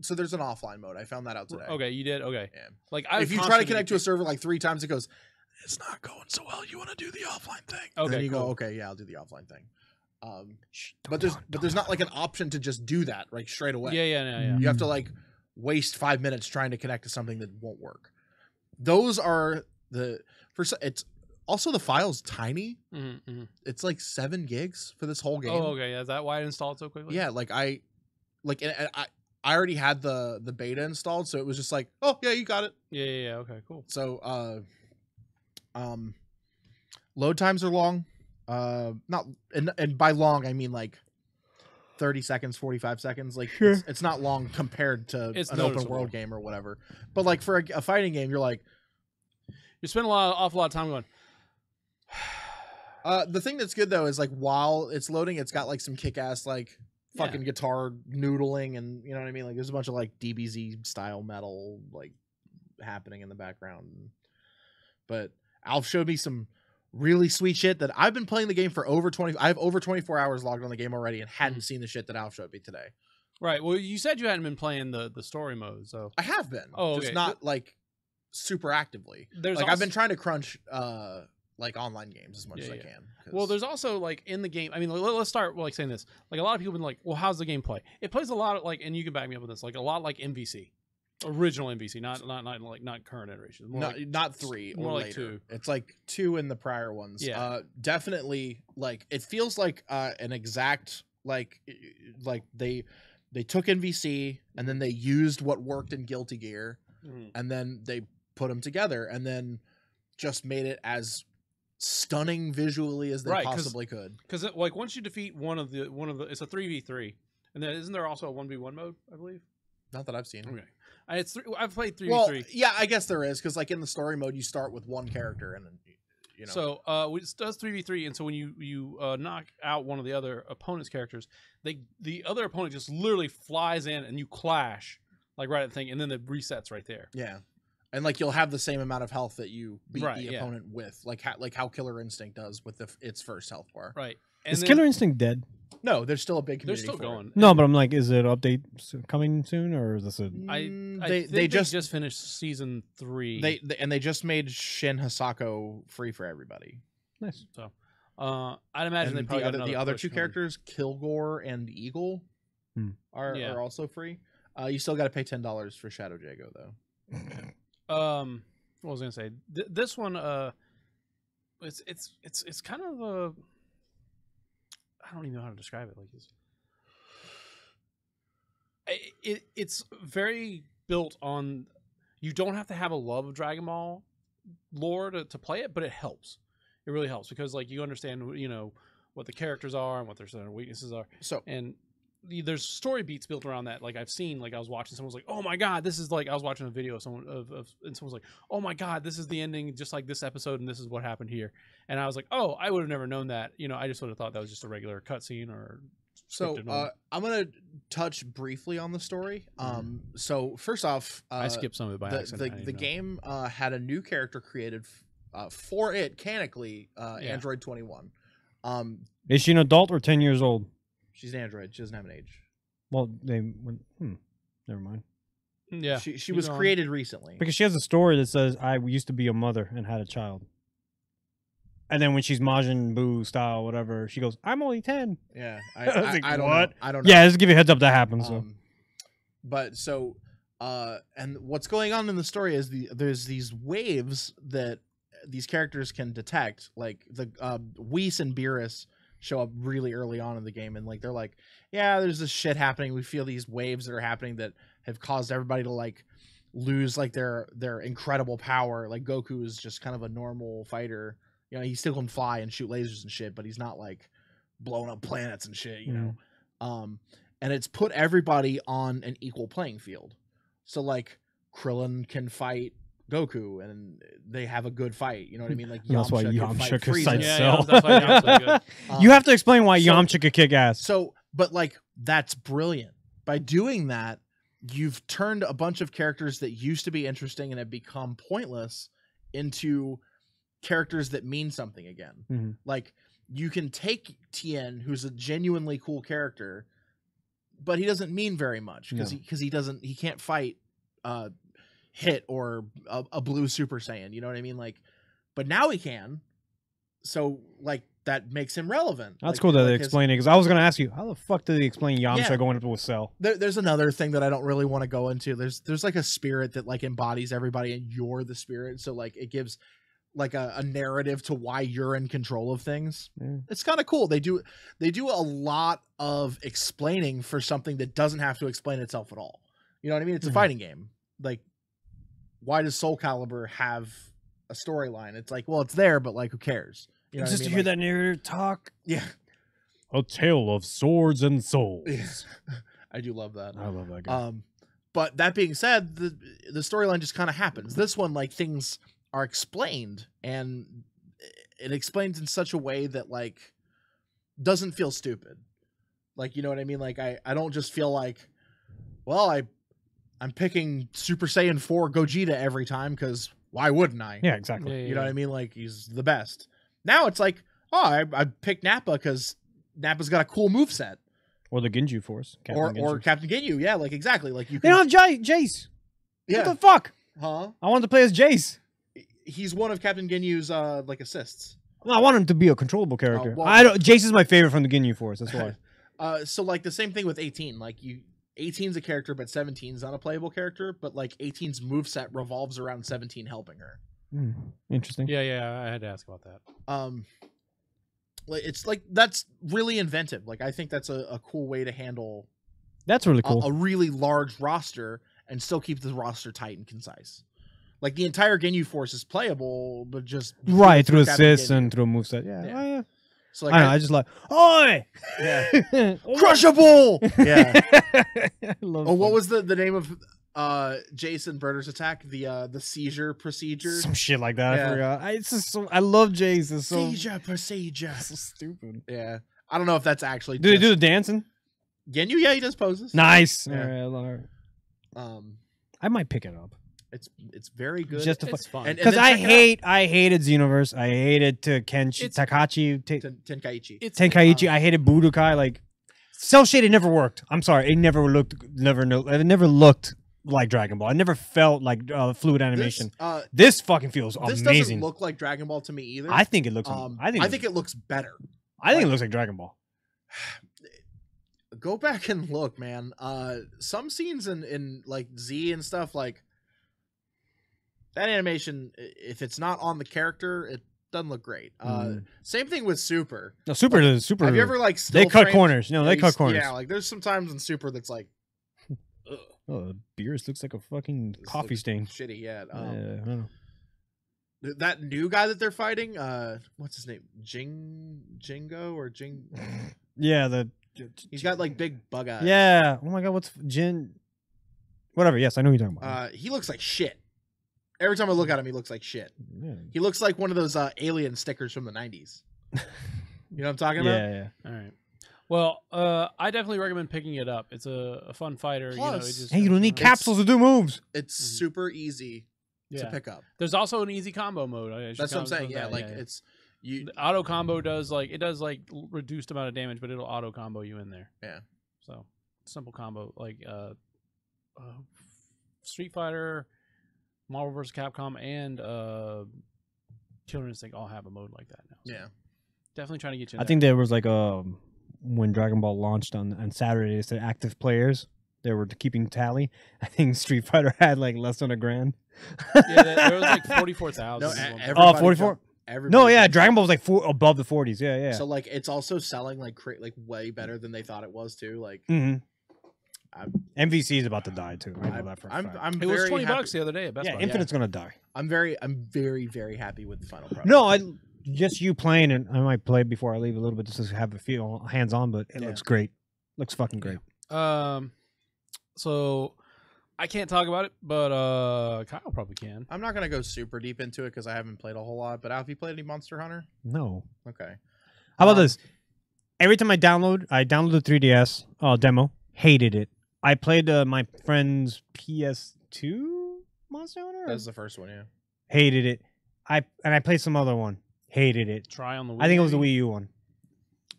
So there's an offline mode. I found that out today. Okay, you did. Okay, yeah. Like if you try to connect to a server like 3 times, it goes, "It's not going so well. You want to do the offline thing?" Okay, and then you go, "Okay, yeah, I'll do the offline thing." But there's not like an option to just do that like straight away. Yeah. You have to like waste 5 minutes trying to connect to something that won't work. Those are it's also the file's tiny. It's like 7 gigs for this whole game. Oh, okay. Yeah, is that why it installed so quickly? Yeah, like I already had the beta installed, so it was just like, oh yeah, you got it. Yeah. Okay, cool. So load times are long. Not and by long I mean like 30 seconds, 45 seconds. Like it's not long compared to an open world game or whatever. But like for a fighting game, you're like you spend awful lot of time going. The thing that's good though is like while it's loading, it's got like some kick-ass like fucking guitar noodling, and you know what I mean. Like there's a bunch of like DBZ style metal like happening in the background. But Alf showed me some really sweet shit that I've been playing the game for over 20. I have over 24 hours logged on the game already, and hadn't seen the shit that Alf showed me today. Right. Well, you said you hadn't been playing the story mode, so I have been. Oh, okay. Just not like super actively. There's like also, I've been trying to crunch like online games as much as I can. Well, there's also like in the game. I mean, let's start like saying this. Like a lot of people have been like, "Well, how's the game play?" It plays a lot of like, and you can back me up with this. Like a lot like MVC, original MVC, not current iterations. Not 3 or more later. like 2. It's like 2 in the prior ones. Yeah. Definitely like it feels like an exact like they took MVC and then they used what worked in Guilty Gear and then they put them together and then just made it as stunning visually as they possibly could. Because like once you defeat one of the it's a 3v3, and then isn't there also a 1v1 mode? I believe. Not that I've seen. Okay, I've played 3v3. Well, yeah, I guess there is because like in the story mode you start with one character and then you know. So it does 3v3, and so when you knock out one of the other opponent's characters, the other opponent just literally flies in and you clash like right at the thing, and then it resets right there. Yeah. And like you'll have the same amount of health that you beat the opponent with, like how Killer Instinct does with its first health bar. Right. And is Killer Instinct dead? No, there's still a big community. They're still going. No, but I'm like, is it update coming soon, or is this a? They just finished season 3. They just made Shin Hisako free for everybody. Nice. So, I'd imagine and they probably the other 2 characters, Kilgore and Eagle, are also free. You still got to pay $10 for Shadow Jago though. What was I gonna say? This one, it's kind of a. I don't even know how to describe it. Like it's very built on. You don't have to have a love of Dragon Ball lore to play it, but it helps. It really helps because like you understand, what the characters are and what their certain weaknesses are. So and there's story beats built around that. Like I've seen, like I was watching, someone was like, "Oh my god, this is like." I was watching a video of someone and someone was like, "Oh my god, this is the ending, just like this episode, and this is what happened here." And I was like, "Oh, I would have never known that." I just would have thought that was just a regular cutscene or. So I'm gonna touch briefly on the story. So first off, I skipped some of it by accident. The game had a new character created for it canonically, Android 21. Is she an adult or 10 years old? She's an android. She doesn't have an age. Well, never mind. Yeah, she was created recently because she has a story that says I used to be a mother and had a child. And then when she's Majin Buu style, whatever, she goes, "I'm only 10." Yeah, I was like, I don't what? know. I don't know. Yeah, just give you a heads up that happens. And what's going on in the story is there's these waves that these characters can detect. Like the Whis and Beerus show up really early on in the game, and like they're like, "Yeah, there's this shit happening. We feel these waves that are happening that have caused everybody to like lose like their incredible power. Like Goku is just kind of a normal fighter." He still can fly and shoot lasers and shit, but he's not like blowing up planets and shit, you know? And it's put everybody on an equal playing field. So like Krillin can fight Goku and they have a good fight. You know what I mean? Like that's why Yamcha could fight Cell. That's why Yamcha's good. You have to explain why Yamcha could kick ass. So, but like, that's brilliant. By doing that, you've turned a bunch of characters that used to be interesting and have become pointless into characters that mean something again. Like you can take Tien, who's a genuinely cool character, but he doesn't mean very much because he can't fight Hit or a blue Super Saiyan, you know what I mean? Like, but now he can, so like that makes him relevant. That's cool that they explain it, because I was gonna ask you, how the fuck did they explain Yamcha going up with Cell? There's another thing that I don't really want to go into. There's like a spirit that like embodies everybody, and you're the spirit, so like it gives like a narrative to why you're in control of things. It's kind of cool. They do a lot of explaining for something that doesn't have to explain itself at all. You know what I mean? It's a fighting game. Like, why does Soul Calibur have a storyline? It's like, well, it's there, but like, who cares? You know just to hear that narrator talk. Yeah. A tale of swords and souls. Yeah. I do love that. I love that game. But that being said, the storyline just kind of happens. This one, like, things are explained, and it explains in such a way that like doesn't feel stupid. Like, you know what I mean? Like I don't just feel like, well, I'm picking Super Saiyan 4 Gogeta every time because why wouldn't I? Yeah, exactly. You know what I mean? Like, he's the best. Now it's like, oh, I picked Nappa because Nappa's got a cool moveset. Or the Ginju Force. Or Captain Ginyu. Yeah, like exactly. Like you They don't have Jace. Yeah. What the fuck? Huh? I wanted to play as Jace. He's one of Captain Ginyu's like assists. No, I want him to be a controllable character. well- I don't. Jace is my favorite from the Ginyu Force. That's why. So like the same thing with 18. Like 18's a character, but 17's not a playable character. But like 18's moveset revolves around 17 helping her. Interesting. Yeah, I had to ask about that. Like it's like that's really inventive. Like I think that's a cool way to handle That's really cool. a really large roster and still keep the roster tight and concise. Like the entire Ginyu Force is playable, but just right through Captain assists Ginyu. and through moveset. Yeah. Yeah. Oh, yeah. So like I know. I just like, oi! yeah. Crushable. Yeah. I love Oh, what was the name of Jason Burner's attack? The seizure procedure. some shit like that? Yeah. I forgot. It's just so. I love Jace. It's so, Seizure procedure. so stupid. Yeah. I don't know if that's actually. Do they do the dancing? Ginyu? Yeah, he does poses. Nice. Yeah. All right, I love it. I might pick it up. It's very good. Just to It's fun. And because then I check it hated Xenoverse. I hated It's- Takachi, Tenkaichi. It's Tenkaichi. I hated Budokai. Like cell shaded never worked. I'm sorry, it never looked like Dragon Ball. It never felt like fluid animation. This fucking feels This amazing. doesn't look like Dragon Ball to me either. I think it looks. I think it looks better. I think it looks like Dragon Ball. Go back and look, man. Some scenes in like Z and stuff, like that animation, if it's not on the character, it doesn't look great. Same thing with Super. No, Super is super. Have you ever like They still cut framed- corners. No, they cut corners. Yeah, like there's some times in Super that's like Oh, the beers looks like a fucking this coffee looks stain. shitty. Yeah. Yeah, I don't know. That new guy that they're fighting, what's his name? Jingo or Jing? Yeah, He's got like big bug eyes. Yeah. Oh my god, what's Jin? Whatever. Yes, I know who you're talking about. He looks like shit. Every time I look at him, he looks like shit. Yeah. He looks like one of those alien stickers from the 90s. You know what I'm talking about? Yeah. All right. Well, I definitely recommend picking it up. It's a fun fighter. Plus- you know, it just, Hey, you don't need It's- capsules to do moves. It's Mhm. super easy to Yeah. pick up. There's also an easy combo mode. That's what I'm saying. Yeah, like it's you. The auto combo does reduced amount of damage, but it'll auto combo you in there. Yeah. So simple combo like Street Fighter, Marvel vs. Capcom, and Killer Instinct all have a mode like that now. So Yeah. definitely trying to get you. I think there was like when Dragon Ball launched on Saturday, it said active players. They were keeping tally. I think Street Fighter had like less than $1,000. yeah, there was like 44,000. No, Oh, 44? No, yeah, jumped. Dragon Ball was like above the 40s. Yeah. So like it's also selling like way better than they thought it was too. Like Mm-hmm. I'm- MVC is about to die too. I know that for a I'm fact. I'm It was very $20 happy. the other day at Best Yeah, Buy. Infinite's gonna die. I'm very very happy with the final product. No, just you playing, and I might play before I leave a little bit just to have a feel hands on, but it Yeah. looks great. Looks fucking great. So I can't talk about it, but Kyle probably can. I'm not gonna go super deep into it because I haven't played a whole lot. But have you played any Monster Hunter? No. Okay. How about this? Every time I download the 3DS demo. Hated it. I played my friend's PS2 Monster Hunter. That was the first one. Yeah. Hated it. I played some other one. Hated it. Try on the Wii. I think it was the maybe? Wii U one.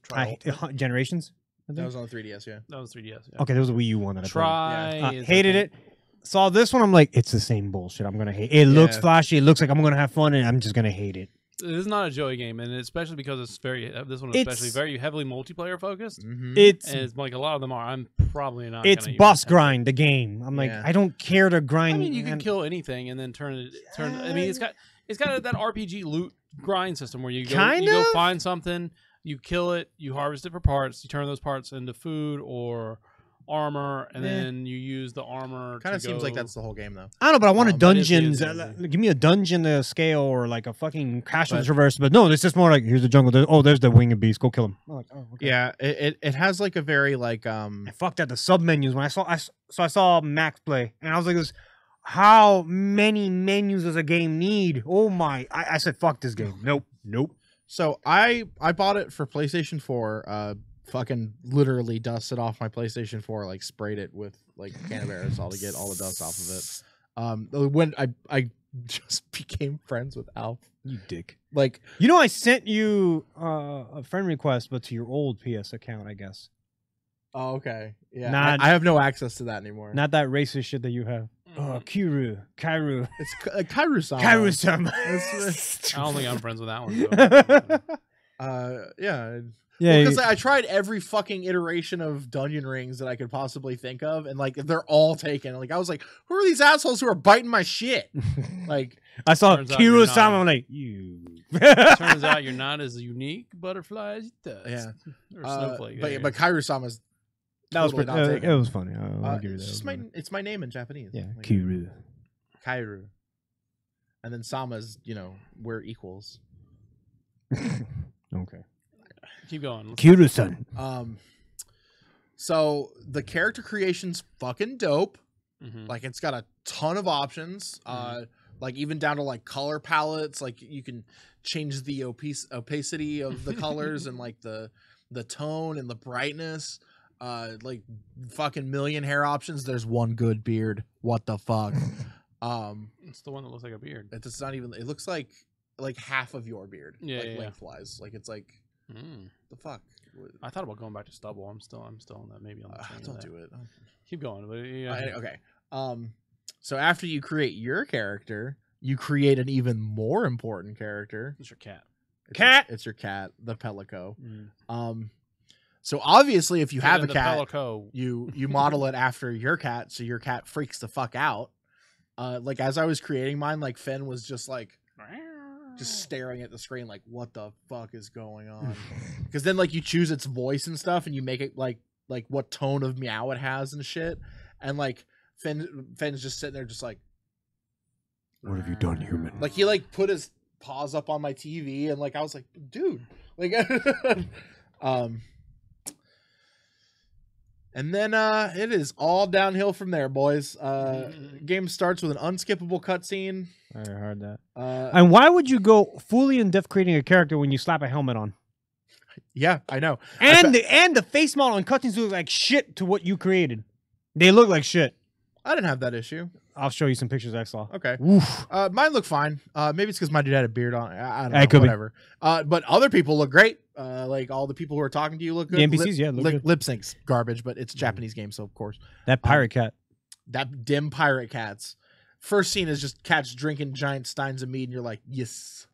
Try Ultimate. Generations. I That think? was on the 3DS. Yeah. That was 3DS. Yeah. Okay, there was a Wii U one that I Try. played. is, I Hated think- it. Saw this one. I'm like, it's the same bullshit. I'm gonna hate. It looks Yeah. flashy. It looks like I'm gonna have fun, and I'm just gonna hate it. This is not a Joey game, and especially because it's this one It's- especially very heavily multiplayer focused. Mm-hmm. It's And it's like a lot of them are. I'm probably not. it's gonna even boss attempt grind the game. I'm like, Yeah. I don't care to it. grind. I mean, you can and- kill anything and then turn it. I mean, it's got that RPG loot grind system where you go Kind you go of? find something, you kill it, you harvest it for parts, you turn those parts into food or armor, and then you use the armor. Kind of to seems like go- that's the whole game though. I don't know, but I want a that is dungeons. the- Give me a dungeon to scale or like a fucking castle But- traverse. But no, it's just more like here's the jungle. There's the winged beast. Go kill him. I'm like, oh, okay. Yeah. It has like a very like I fucked at the sub menus when I saw Max play, and I was like, how many menus does a game need? Oh my! I said, fuck this game. Nope. So I bought it for PlayStation 4. Fucking literally dusted off my PlayStation 4, like sprayed it with like a can of aerosol to get all the dust off of it. When I just became friends with Alf. You dick. Like, You know, I sent you a friend request, but to your old PS account, I guess. oh okay, yeah. Not- I have no access to that anymore. Not that racist shit that you have. Oh, Kairu. It's Kairu-sama. Kairu-sama. I don't think I'm friends with that one. So. Yeah. Yeah, Because I tried every fucking iteration of Dungeon Rings that I could possibly think of, and like they're all taken. Like I was like, who are these assholes who are biting my shit? Like I saw Turns out you're Kairu-sama. not. I'm like, you. Turns out you're not as unique butterfly as you thought. Yeah. Or snowflake. But Kairu-sama's That was totally not taken. it was funny. I'll give you that. It's just it's my name in Japanese. Yeah, Like, Kairu. Kairu. And then Sama's, we're equals. Okay. Keep going. Kairu-san. So the character creation's fucking dope. Mm-hmm. Like it's got a ton of options. Like even down to like color palettes. Like you can change the opacity of the colors and like the tone and the brightness. Like fucking million hair options. There's one good beard. What the fuck? It's the one that looks like a beard. It's not even. It looks like half of your beard. Yeah, like yeah. lengthwise. Like it's like the fuck. I thought about going back to stubble. I'm still on that. Maybe on the train Don't of that. do it. Keep going. But yeah. Okay. So after you create your character, you create an even more important character. It's your cat. It's your cat, the Pelico. Mm. So obviously, if you have a the cat, Pelico. you model it after your cat, so your cat freaks the fuck out. Like as I was creating mine, like Finn was just like just staring at the screen, like what the fuck is going on? Because then like you choose its voice and stuff, and you make it like what tone of meow it has and shit, and like Finn's just sitting there, just like, What have you done, human? like he like put his paws up on my TV, and like I was like, dude, like, and then it is all downhill from there, boys. Game starts with an unskippable cutscene. I heard that. And And why would you go fully in depth creating a character when you slap a helmet on? yeah, I know. And the face model and cutscenes look like shit to what you created. They look like shit. I didn't have that issue. I'll show you some pictures I saw. Okay. Oof. Mine look fine. Maybe it's because my dude had a beard on. I don't know. It could be. Whatever. But other people look great. Like all the people who are talking to you look good. The NPCs, look good. Lip sync's garbage, but it's a Japanese game, so of course. That pirate cat. That dim pirate cats. First scene is just cats drinking giant steins of mead, and you're like, yes,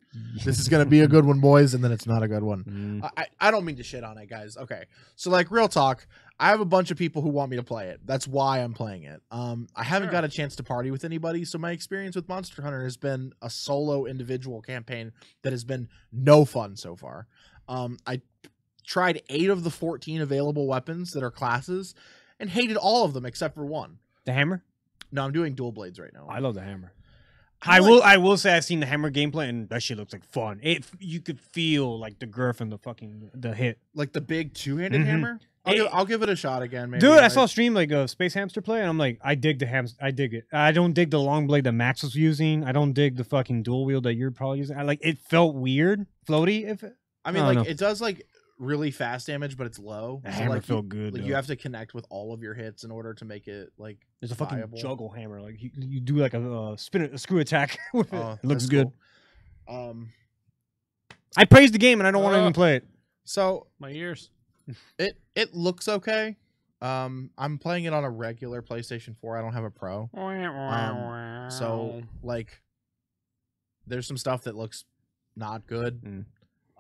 this is gonna be a good one, boys. And then it's not a good one. I don't mean to shit on it, guys. Okay, so like real talk, I have a bunch of people who want me to play it. That's why I'm playing it. I haven't got a chance to party with anybody, so my experience with Monster Hunter has been a solo individual campaign that has been no fun so far. I tried 8 of the 14 available weapons that are classes and hated all of them except for one. The hammer? No, I'm doing dual blades right now. I love the hammer. I I will say I've seen the hammer gameplay and that shit looks like fun. You could feel like the girth and the hit. Like the big two-handed hammer. I'll give it a shot again, maybe. Dude, I saw a stream like a Space Hamster play, and I'm like, I dig the I dig it. I don't dig the long blade that Max was using. I don't dig the fucking dual wield that you're probably using. It felt weird, floaty. It does like really fast damage, but it's low. The hammer like, felt good. Like you have to connect with all of your hits in order to make it like. There's a fucking viable. juggle hammer. Like you do like a screw attack with it. It looks that's good. Cool. I praised the game and I don't want to even play it. So My ears. it looks okay. I'm playing it on a regular PlayStation 4. I don't have a Pro. So like, there's some stuff that looks not good.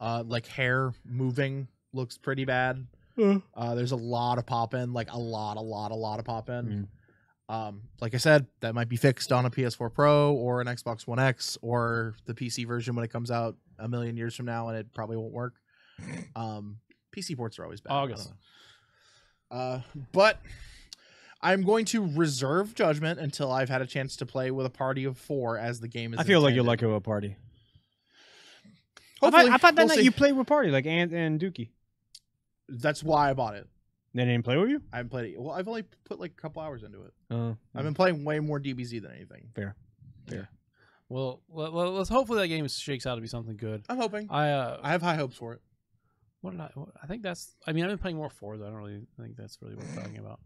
Like hair moving looks pretty bad. There's a lot of pop in, like a lot of pop in. Like I said, that might be fixed on a PS4 Pro or an Xbox One X or the PC version when it comes out a million years from now, and it probably won't work. PC ports are always bad. August. But I'm going to reserve judgment until I've had a chance to play with a party of 4 as the game is. I feel like you'll intended. like it with a party. Hopefully, I thought that we'll night see. you played with party like Ant and Dookie. That's why I bought it. They didn't play with you? I haven't played it. Well, I've only put like a couple hours into it. Oh, I've been playing way more DBZ than anything. fair. Well, let's hopefully that game shakes out to be something good. I'm hoping. I have high hopes for it. I think that's. I mean, I've been playing more Forza. I don't really think that's really what I'm talking about.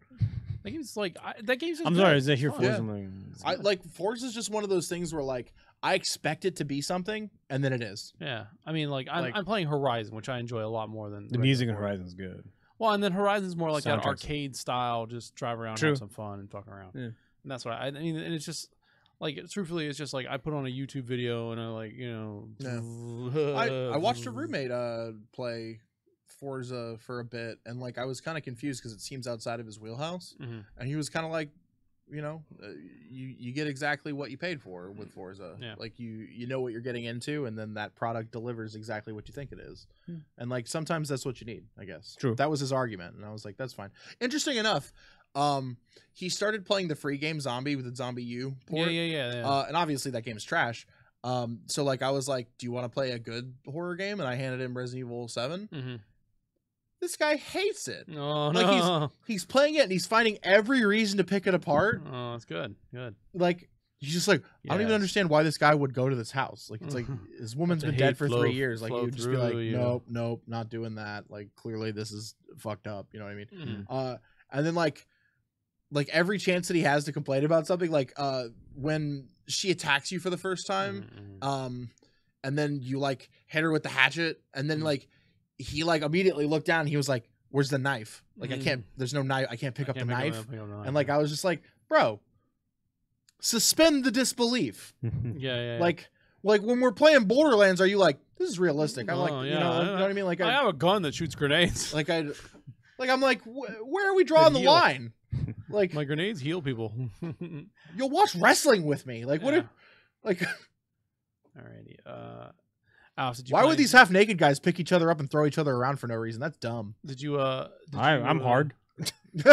That game's like that game's. Just I'm good. sorry, is that It's here fun. for Yeah. something? I like Forza is just one of those things where like I expect it to be something and then it is. Yeah, I mean, I'm playing Horizon, which I enjoy a lot more than The music in Horizon's good. Well, and then Horizon's more like that Soundtrack's- arcade style, just drive around, True. have some fun, and fuck around. Yeah. And that's what I mean. And it's just like, truthfully, it's just like I put on a YouTube video and I like, I watched a roommate play Forza for a bit, and like I was kind of confused because it seems outside of his wheelhouse, and he was kind of like, you get exactly what you paid for with Forza. Yeah. Like you know what you're getting into, and then that product delivers exactly what you think it is. And like sometimes that's what you need, I guess. True. That was his argument, and I was like, that's fine. Interesting enough, he started playing the free game Zombie with the Zombie U port. Yeah. And obviously that game's trash. So like I was like, do you want to play a good horror game? And I handed him Resident Evil 7. This guy hates it. Oh, like no. he's playing it and he's finding every reason to pick it apart. Oh, that's good. Good. Like he's just like, I don't even understand why this guy would go to this house. Like it's like his woman's been dead for 3 years. Like you'd just be like, nope, not doing that. Like clearly this is fucked up. You know what I mean? And then like every chance that he has to complain about something, like when she attacks you for the first time, and then you like hit her with the hatchet, and then like he like immediately looked down and he was like, where's the knife? Like I can't, there's no knife, I can't pick up the knife. And like I was just like, bro, suspend the disbelief. Yeah. Like when we're playing Borderlands, are you like, this is realistic? I'm like, yeah, you know what I mean? Like I have a gun that shoots grenades. Like I'm like, where are we drawing the line? Like my grenades heal people. You'll watch wrestling with me. Like what? Like, alrighty. Alex, why would these half naked guys pick each other up and thw each other around for no reason? That's dumb. Did you? I'm hard. Did you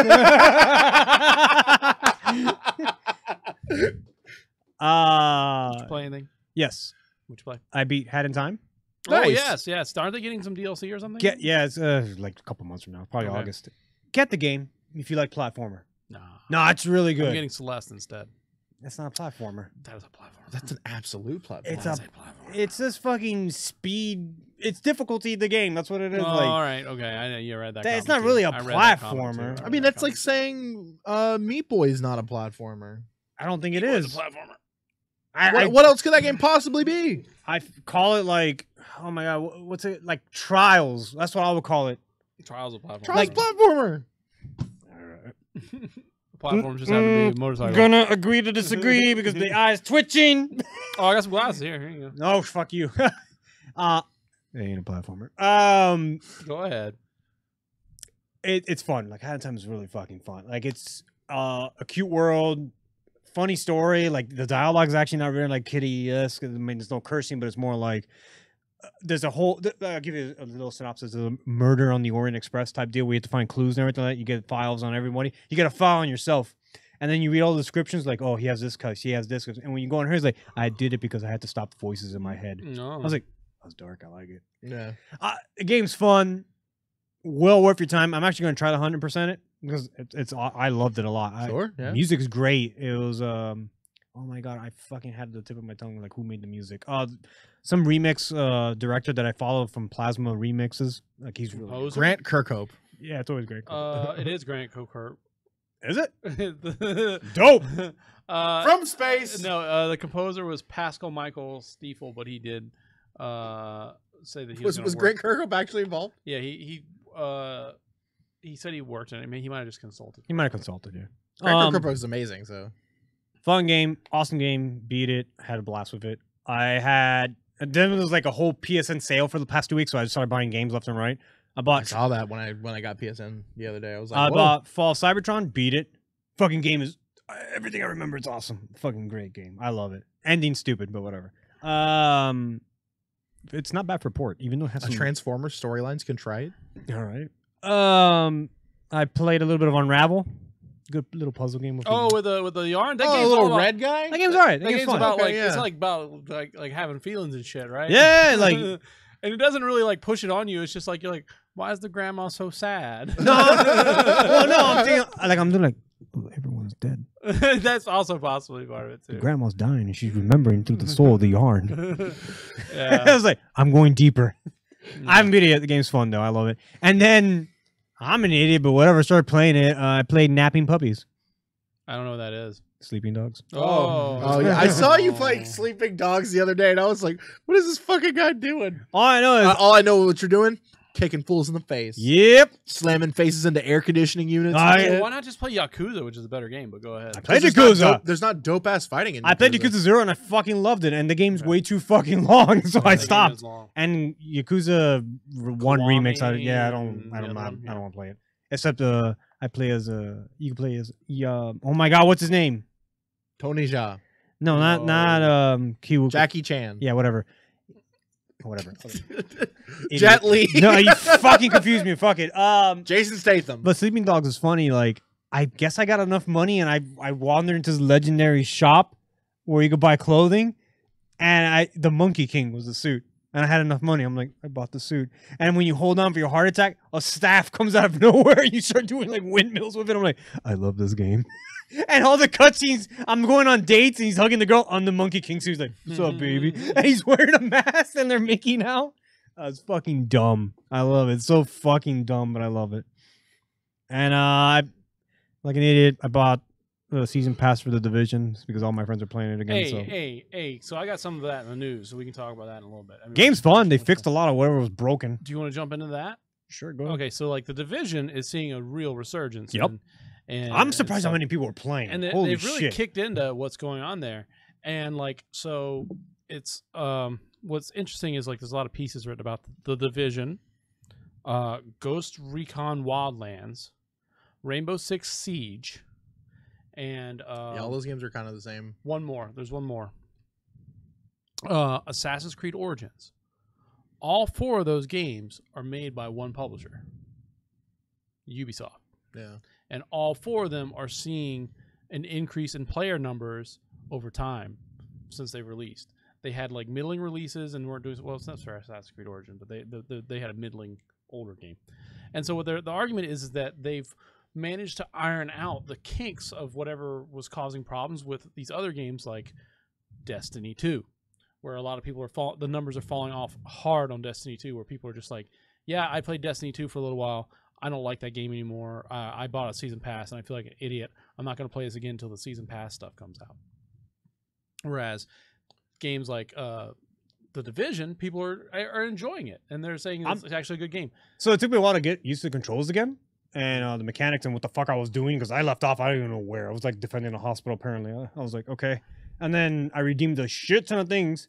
play anything? Yes. What'd you play? I beat Hat in Time. Nice. Oh yes. Aren't they getting some DLC or something? It's like a couple months from now, probably August. Get the game if you like platformer. No, it's really good. I'm getting Celeste instead. That's not a platformer. That is a platformer. That's an absolute platformer. It's this fucking speed. It's difficulty the game. That's what it is. Oh, like, all right. Okay. I know you read that. It's not really a platformer. I mean, that's like saying Meat Boy is not a platformer. I don't think it is. A platformer. What else could that game possibly be? I call it like, oh my god, what's it like? Trials. That's what I would call it. Trials of platformer. Trials platformer. Platforms just happen to be a motorcycle. Gonna agree to disagree because the eye's twitching. Oh, I got some glasses here. Here you go. No, fuck you. It ain't a platformer. Go ahead. It's fun. Like Hat in Time is really fucking fun. Like it's a cute world, funny story. Like the dialogue is actually not really like kitty-esque. I mean, there's no cursing, but it's more like there's a whole. I'll give you a little synopsis of a murder on the Orient Express type deal. We have to find clues and everything like that. You get files on everybody. You get a file on yourself. And then you read all the descriptions like, oh, he has this cuss, he has this cuss. And when you go on her, it's like, I did it because I had to stop the voices in my head. No. I was like, that was dark. I like it. Yeah. The game's fun. Well worth your time. I'm actually going to try to 100% it because I loved it a lot. Sure. Yeah. Music's great. It was, oh my God, I fucking had the tip of my tongue like who made the music. Some remix director that I follow from Plasma Remixes. Like he's really good. Grant Kirkhope. Yeah, it's always great. It is Grant Kirkhope. Is it? Dope. From space. No, the composer was Pascal Michael Stiefel, but he did say that he was Grant Kirkhope actually involved? Yeah, he said he worked on it. I mean, he might have just consulted. He might have consulted, yeah. Grant Kirkhope is amazing, so. Fun game, awesome game, beat it, had a blast with it. Then there was like a whole PSN sale for the past 2 weeks, so I just started buying games left and right. I saw that when I got PSN the other day. I was like, I bought Fall Cybertron, beat it. Fucking game is everything I remember. It's awesome. Fucking great game. I love it. Ending stupid, but whatever. It's not bad for port, even though it has some Transformers storylines can try it. All right. I played a little bit of Unravel. Good little puzzle game. With the yarn. That game's a little red guy. That game's alright. That game's about it's like about like having feelings and shit, right? Yeah, like, and it doesn't really like push it on you. It's just like you're like, why is the grandma so sad? No, well, no, I'm thinking I'm doing like, well, everyone's dead. That's also possibly part of it too. The grandma's dying and she's remembering through the soul of the yarn. Yeah. I was like, I'm going deeper. I haven't beat it yet. The game's fun though. I love it. And then I'm an idiot, but whatever. Started playing it. I played Napping Puppies. I don't know what that is. Sleeping Dogs. Oh yeah! I saw you playing Sleeping Dogs the other day, and I was like, "What is this fucking guy doing?" All I know is all I know what you're doing. kicking fools in the face. Yep. Slamming faces into air conditioning units. I- and shit. Why not just play Yakuza, which is a better game? But go ahead. I played There's not Yakuza. There's not dope ass fighting in Yakuza. I played Yakuza 0 and I fucking loved it, and the game's way too fucking long, so I The game stopped. is long. And Yakuza 1 remix, I don't want to play it. Except I play as you can play as oh my god, what's his name? Tony Jaa. No, not Kiwu. Jackie Chan. Yeah, whatever. Jet Li. No, you fucking confused me. Fuck it. Jason Statham. But Sleeping Dogs is funny. Like, I guess I got enough money, and I wandered into this legendary shop where you could buy clothing, and the Monkey King was the suit. And I had enough money. I'm like, I bought the suit. And when you hold on for your heart attack, a staff comes out of nowhere, and you start doing like windmills with it. I'm like, I love this game. And all the cutscenes, I'm going on dates, and he's hugging the girl on the Monkey King suit. He's like, what's up, baby? And he's wearing a mask, and they're making out. It's fucking dumb. I love it. It's so fucking dumb, but I love it. And I, like an idiot, I bought the season pass for The Division because all my friends are playing it again. Hey, so I got some of that in the news, so we can talk about that in a little bit. I mean, Game's fun. They fixed a lot of whatever was broken. Do you want to jump into that? Sure, go ahead. Okay, so like The Division is seeing a real resurgence. Yep. And I'm surprised how many people are playing. And Holy they've really shit. kicked into what's going on there. And like, so it's what's interesting is like there's a lot of pieces written about The Division, Ghost Recon Wildlands, Rainbow Six Siege, and yeah, all those games are kind of the same. one more. There's one more. Assassin's Creed Origins. All 4 of those games are made by one publisher, Ubisoft. Yeah. And all 4 of them are seeing an increase in player numbers over time since they released. They had like middling releases and weren't doing well. It's not for Assassin's Creed Origin, but they had a middling older game. And so what the argument is that they've managed to iron out the kinks of whatever was causing problems with these other games like Destiny 2, where a lot of people are the numbers are falling off hard on Destiny 2, where people are just like, yeah, I played Destiny 2 for a little while. I don't like that game anymore. I bought a season pass and I feel like an idiot. I'm not going to play this again until the season pass stuff comes out. Whereas games like The Division, people are enjoying it and they're saying it's actually a good game. So it took me a while to get used to the controls again and the mechanics and what the fuck I was doing because I left off. I don't even know where. I was like defending a hospital apparently. I was like, okay. And then I redeemed a shit ton of things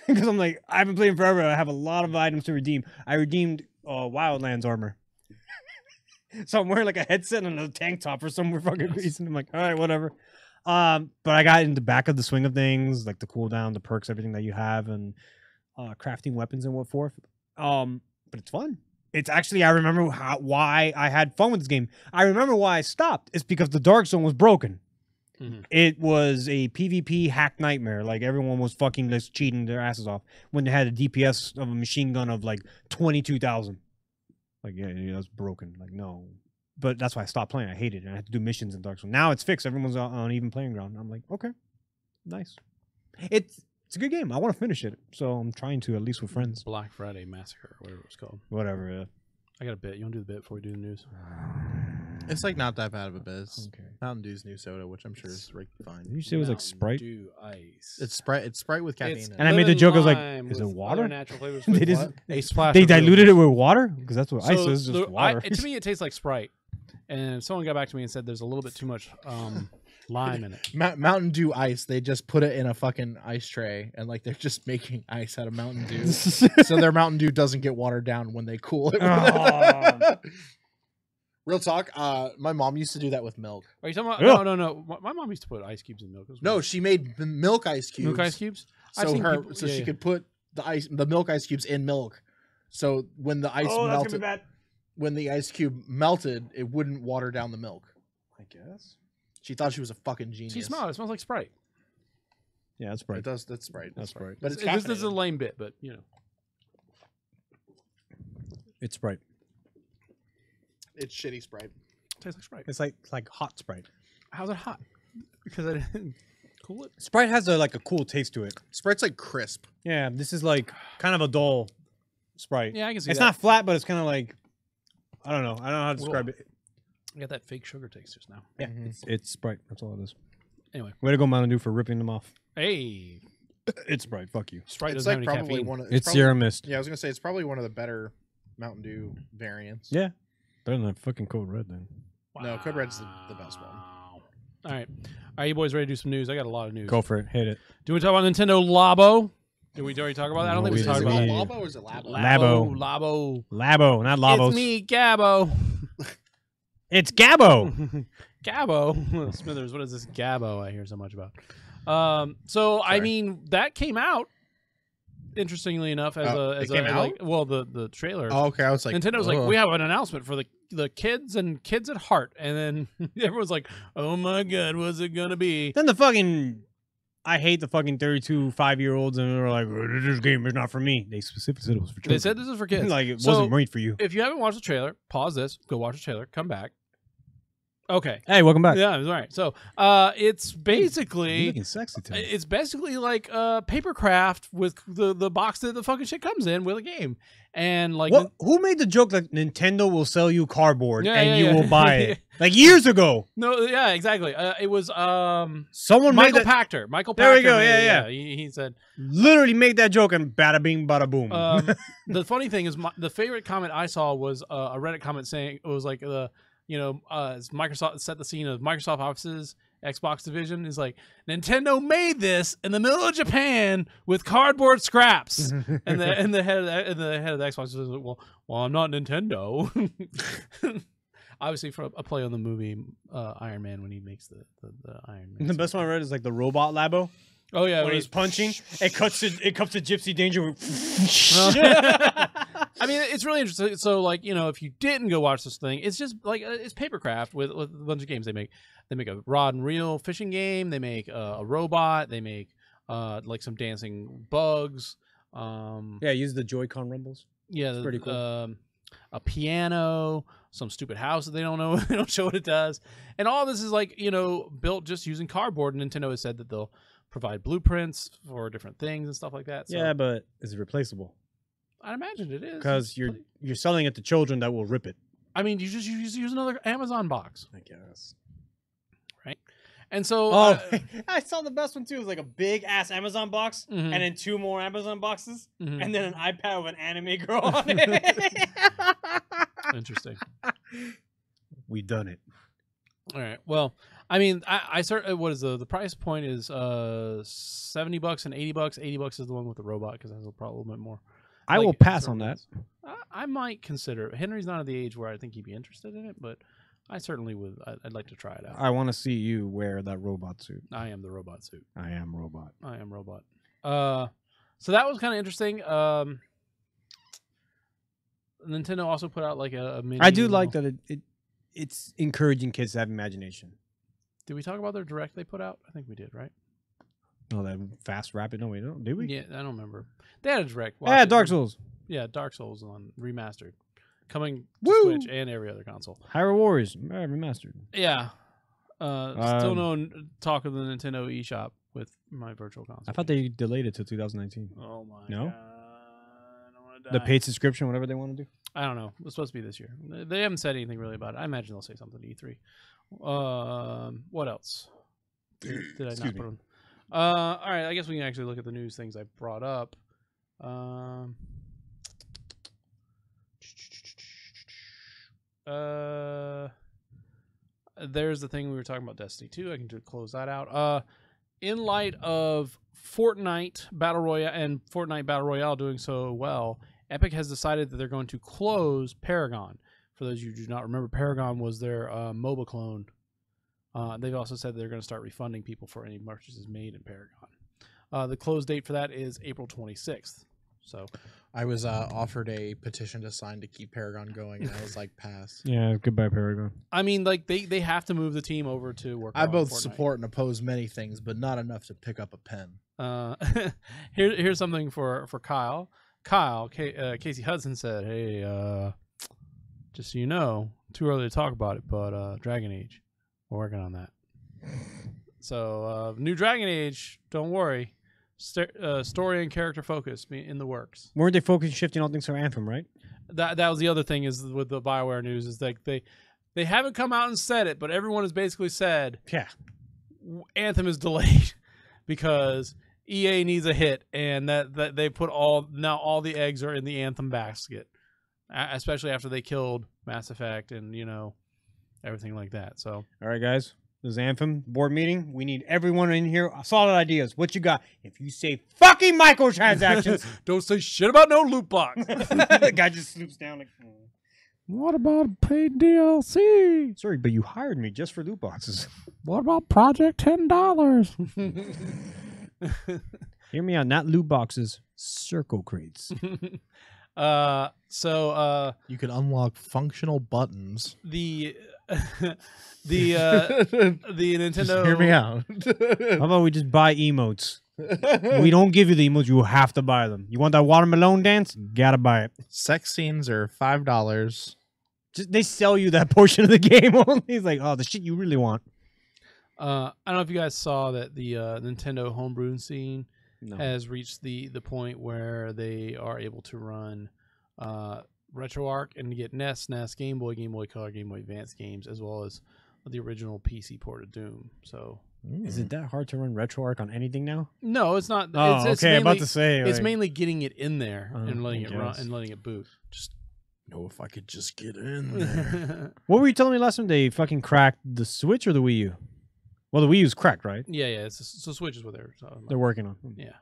because I'm like, I haven't played forever. I have a lot of items to redeem. I redeemed Wildlands armor. So I'm wearing like a headset and a tank top for some fucking reason. I'm like, all right, whatever. But I got in the back of the swing of things, like the cooldown, the perks, everything that you have, and crafting weapons and what for. But it's fun. It's actually, I remember why I had fun with this game. I remember why I stopped. It's because the Dark Zone was broken. Mm-hmm. It was a PvP hack nightmare. Like everyone was fucking just cheating their asses off when they had a DPS of a machine gun of like 22,000. Like, yeah, that's broken. Like, no. But that's why I stopped playing. I hated it. I had to do missions in Dark Souls. Now it's fixed. Everyone's on even playing ground. I'm like, okay, nice. It's a good game. I want to finish it. So I'm trying to, at least with friends. Black Friday Massacre, or whatever it was called. Whatever, yeah. I got a bit. You want to do the bit before we do the news? It's like not that bad of a biz. Okay. Mountain Dew's new soda, which I'm sure is fine. Did you say it was like Sprite? Dew Ice. It's Sprite with caffeine in it. And I made the joke, I was like, is it with water? other natural flavors They with just- a splash They of diluted it booze. with water? Because that's what ice is, just water. To me, it tastes like Sprite. And someone got back to me and said there's a little bit too much lime in it. Mountain Dew Ice, they just put it in a fucking ice tray and like they're just making ice out of Mountain Dew. So their Mountain Dew doesn't get watered down when they cool it. Real talk, my mom used to do that with milk. Are you talking about? No. My mom used to put ice cubes in milk. No, she made the milk ice cubes. Milk ice cubes? So she could put the milk ice cubes in milk. So when the ice melted, when the ice cube melted, it wouldn't water down the milk. I guess. She thought she was a fucking genius. She smelled it. It smells like Sprite. Yeah, that's Sprite. It does. That's Sprite. That's Sprite. But it's this is a lame bit, but you know. It's Sprite. It's shitty Sprite. It tastes like Sprite. It's like hot Sprite. How's it hot? Because I didn't cool it. Sprite has a cool taste to it. Sprite's like crisp. Yeah, this is like kind of a dull Sprite. Yeah, I can see it's that. not flat, but it's kind of like, I don't know. I don't know how to describe it. I got that fake sugar taste just now. Yeah, it's Sprite. That's all it is. Anyway. Way to go, Mountain Dew, for ripping them off. Hey. It's Sprite. Fuck you. Sprite It's doesn't like have any probably caffeine. one of It's Sierra Mist. Yeah, I was gonna say it's probably one of the better Mountain Dew variants. Yeah, better than fucking Code Red then. Wow. No, Code Red's the best one. All right, you boys ready to do some news? I got a lot of news. Go for it, hit it. Do we talk about Nintendo Labo? Did we already talk about that? I don't No, think we we talked didn't. about Is that. it Labo or is it Labo? Labo. Labo. Not Labos. It's me, Gabbo. It's Gabbo. Gabbo. Smithers, what is this Gabbo I hear so much about? So I mean, that came out. Interestingly enough, as the trailer. Oh, okay. I was like, Nintendo's like, we have an announcement for the kids and kids at heart, and then everyone's like, oh my god, what's it gonna be? Then the fucking, I hate the fucking 32 5-year-olds, and they're like, this game is not for me. They specifically said it was for children. They said this is for kids. Like it wasn't made for you. If you haven't watched the trailer, pause this, go watch the trailer, come back. Okay. Hey, welcome back. Yeah, all right. So, it's basically You're looking sexy today. it's basically like paper craft with the box that the fucking shit comes in with a game, and like What? Who made the joke that Nintendo will sell you cardboard and you yeah. will buy it? Like years ago. No, yeah, exactly. It was Someone Michael made that, Pachter. Michael Pachter. There we go, made it, yeah. He said literally made that joke and bada bing, bada boom. the funny thing is, the favorite comment I saw was a Reddit comment saying it was like Microsoft set the scene of Microsoft Office's Xbox division is like Nintendo made this in the middle of Japan with cardboard scraps, and the head of the Xbox was like, well, I'm not Nintendo. Obviously, for a play on the movie Iron Man when he makes the Iron Man. The best one I read is like the robot Labo. Oh yeah, When he's punching, it comes to Gypsy Danger. I mean, it's really interesting. So, like, if you didn't go watch this thing, it's just like it's papercraft with a bunch of games. They make a rod and reel fishing game. They make a robot. They make like some dancing bugs. Yeah, use the Joy-Con rumbles. Yeah, it's pretty cool. A piano, some stupid house that they don't know. They don't show what it does, and all this is like built just using cardboard. And Nintendo has said that they'll provide blueprints for different things and stuff like that. So Yeah, but is it replaceable? I imagine it is Because you're selling it to children that will rip it. I mean, you just use another Amazon box, I guess. right? And so, I saw the best one too. It was like a big ass Amazon box, Mhm. and then 2 more Amazon boxes, Mhm. and then an iPad with an anime girl on it. Interesting. We done it. All right. Well, I mean, I certainly what is the price point is $70 and $80. $80 is the one with the robot because it has probably a little bit more. I will pass on that. I might consider it. Henry's not at the age where I think he'd be interested in it, but I certainly would. I'd like to try it out. I want to see you wear that robot suit. I am the robot suit. I am robot. I am robot. So that was kind of interesting. Nintendo also put out like a mini. I do like that it's encouraging kids to have imagination. Did we talk about their direct they put out? I think we did, right? No, that fast rapid. No, we don't. Did we? Yeah, I don't remember. They had a direct. Yeah, Dark Souls. Yeah, Dark Souls on remastered, coming to Woo! Switch and every other console. Hyrule Warriors remastered. Yeah. Still no talk of the Nintendo eShop with my virtual console. I thought they delayed it till 2019. Oh my No? god. I don't wanna die. The paid subscription, whatever they want to do. I don't know. It's supposed to be this year. They haven't said anything really about it. I imagine they'll say something to E3. What else? Did I Excuse not me. put on? All right. I guess we can actually look at the news things I brought up. There's the thing we were talking about, Destiny 2. I can close that out. In light of Fortnite Battle Royale doing so well, Epic has decided that they're going to close Paragon. For those of you who do not remember, Paragon was their MOBA clone. They've also said they're going to start refunding people for any purchases made in Paragon. The close date for that is April 26th. So I was offered a petition to sign to keep Paragon going, and I was like, pass. Yeah, goodbye, Paragon. I mean, like they have to move the team over to work. I on both Fortnite. support and oppose many things, but not enough to pick up a pen. Here's something for Kyle. Casey Hudson said, "Hey, just so you know, too early to talk about it, but Dragon Age, we're working on that. So new Dragon Age, don't worry, story and character focus in the works. Weren't they focusing shifting all things from Anthem, right? That was the other thing is with the BioWare news is like they haven't come out and said it, but everyone has basically said, Yeah. Anthem is delayed because EA needs a hit, and that they put all the eggs are in the Anthem basket. especially after they killed Mass Effect and everything like that. So all right, guys. This is Anthem board meeting. We need everyone in here. Solid ideas. What you got? If you say fucking microtransactions, don't say shit about no loot box. The guy just sloops down like. What about paid DLC? Sorry, but you hired me just for loot boxes. What about Project $10? Hear me out. Not loot boxes. Circle crates. So you can unlock functional buttons. The Nintendo. Just hear me out. How about we just buy emotes? We don't give you the emotes. You have to buy them. You want that watermelon dance? Gotta buy it. Sex scenes are $5. They sell you that portion of the game only. It's like, oh, the shit you really want. I don't know if you guys saw that the Nintendo homebrew scene has reached the point where they are able to run RetroArch and to get NES, SNES, Game Boy, Game Boy Color, Game Boy Advance games, as well as the original PC port of Doom. So, is it that hard to run RetroArch on anything now? No, it's not. Oh, it's okay. Mainly, I'm about to say it's like, mainly getting it in there and letting it run and letting it boot. Just if I could just get in there. What were you telling me last time? They fucking cracked the Switch or the Wii U? Well, the Wii U's cracked, right? Yeah. So Switch is what they're working on. Yeah.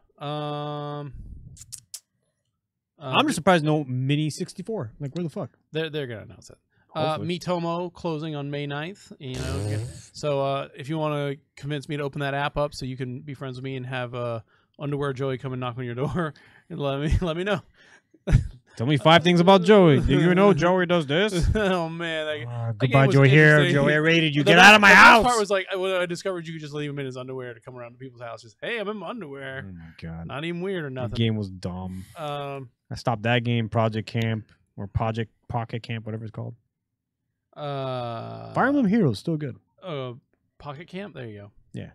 I'm just surprised no Mini 64. Like, where the fuck? They're gonna announce it. Miitomo closing on May 9th. So if you want to convince me to open that app up so you can be friends with me and have Underwear Joey come and knock on your door and let me know. Tell me 5 things about Joey. Do you know Joey does this? Oh man! Goodbye, Joey. Here, Joey. I raided you. Get out of my house. The best part was like when I discovered you could just leave him in his underwear to come around to people's houses. Hey, I'm in my underwear. Oh my god! Not even weird or nothing. The game was dumb. I stopped that game. Project Camp or Project Pocket Camp, whatever it's called. Fire Emblem Heroes still good. Pocket Camp. There you go. Yeah.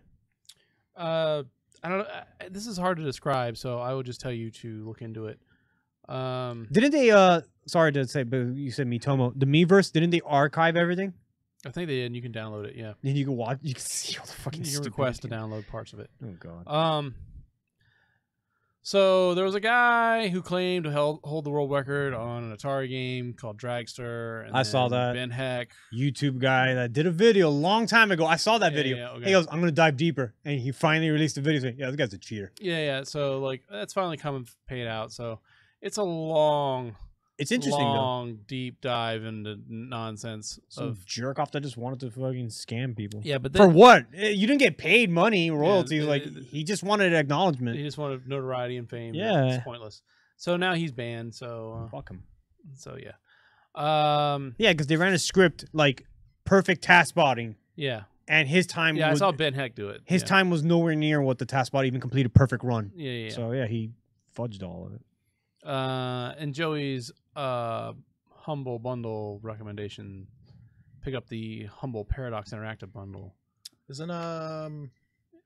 I don't know. This is hard to describe, so I will just tell you to look into it. Didn't they sorry to say, but you said Miitomo, the Miiverse, didn't they archive everything? I think they did, and you can download it, yeah. Then you can watch, you can see all the fucking you can request to download parts of it. Oh god. So there was a guy who claimed to hold the world record on an Atari game called Dragster. And I saw that. Ben Heck, YouTube guy that did a video a long time ago. I saw that video. Yeah, okay. He goes, I'm gonna dive deeper, and he finally released the video saying, yeah, this guy's a cheater. Yeah. So like that's finally come and paid out. So it's a long, it's interesting, long, deep dive into nonsense. Some jerk off that just wanted to fucking scam people. Yeah, but for what? You didn't get paid money, royalties. Like he just wanted acknowledgement. He just wanted notoriety and fame. Yeah, it's pointless. So now he's banned. So fuck him. So yeah, yeah, because they ran a script like perfect task spotting. Yeah. And his time. Yeah, I saw Ben Heck do it. His time was nowhere near what the task spot even completed perfect run. Yeah. So yeah, he fudged all of it. And Joey's Humble Bundle recommendation, pick up the Humble Paradox Interactive Bundle. Isn't it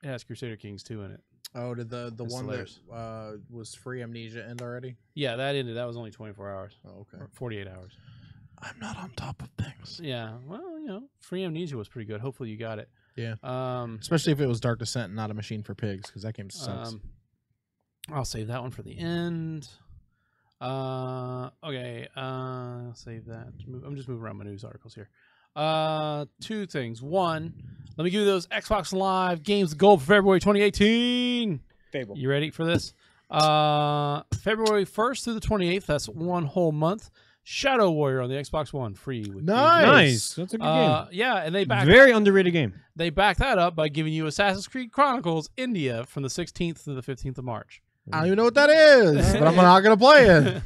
has Crusader Kings 2 in it. Oh, did the one that was free Amnesia end already? Yeah, that ended. That was only 24 hours. Oh, okay. Or 48 hours. I'm not on top of things. Yeah, well, free Amnesia was pretty good. Hopefully you got it. Yeah. Especially if it was Dark Descent and not a Machine for Pigs, because that game sucks. I'll save that one for the end. Okay. Save that. I'm just moving around my news articles here. 2 things. One, let me give you those Xbox Live Games Gold for February 2018. Fable. You ready for this? February 1st through the 28th. That's 1 whole month. Shadow Warrior on the Xbox One, free. With nice. That's a good game. Yeah, and they very underrated game. They back that up by giving you Assassin's Creed Chronicles India from the 16th to the 15th of March. I don't even know what that is, but I'm not going to play it.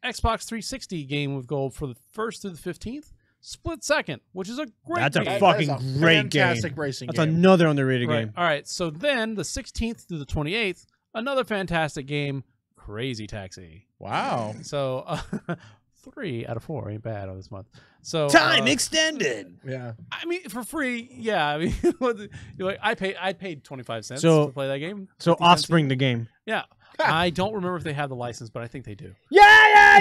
Xbox 360 game with gold for the 1st through the 15th. Split Second, which is a great That's game. a fucking great game. Fantastic racing That's game. another underrated game. All right, so then the 16th through the 28th, another fantastic game, Crazy Taxi. Wow. So 3 out of 4 ain't bad on this month. So time extended. Yeah. I mean, for free, yeah. I mean, like I paid 25 cents to play that game. So Offspring, the game. Yeah. I don't remember if they have the license, but I think they do. Yeah.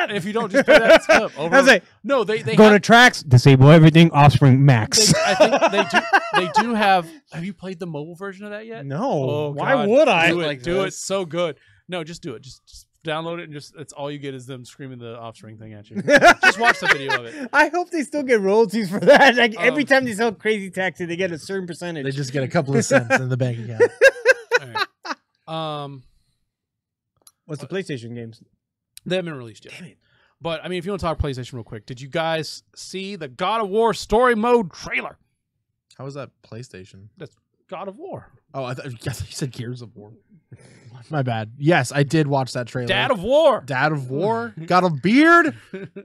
And if you don't, just play that stuff over. I was like, no, they go to tracks, disable everything, Offspring Max. I think they do have. Have you played the mobile version of that yet? No. Oh, why God. would I? Do it so good. No, just do it. Just download it and it's all you get is them screaming the offspring thing at you. Just watch the video of it. I hope they still get royalties for that. Like every time they sell Crazy Taxi, they get a certain percentage. They just get a couple of cents in the bank account. All right. What's the PlayStation games? They haven't been released yet. Damn it. But I mean, if you want to talk PlayStation real quick, did you guys see the God of War story mode trailer? How was that PlayStation? That's God of War. Oh, I thought you said Gears of War. My bad. Yes, I did watch that trailer. Dad of War. Dad of War. Got a beard.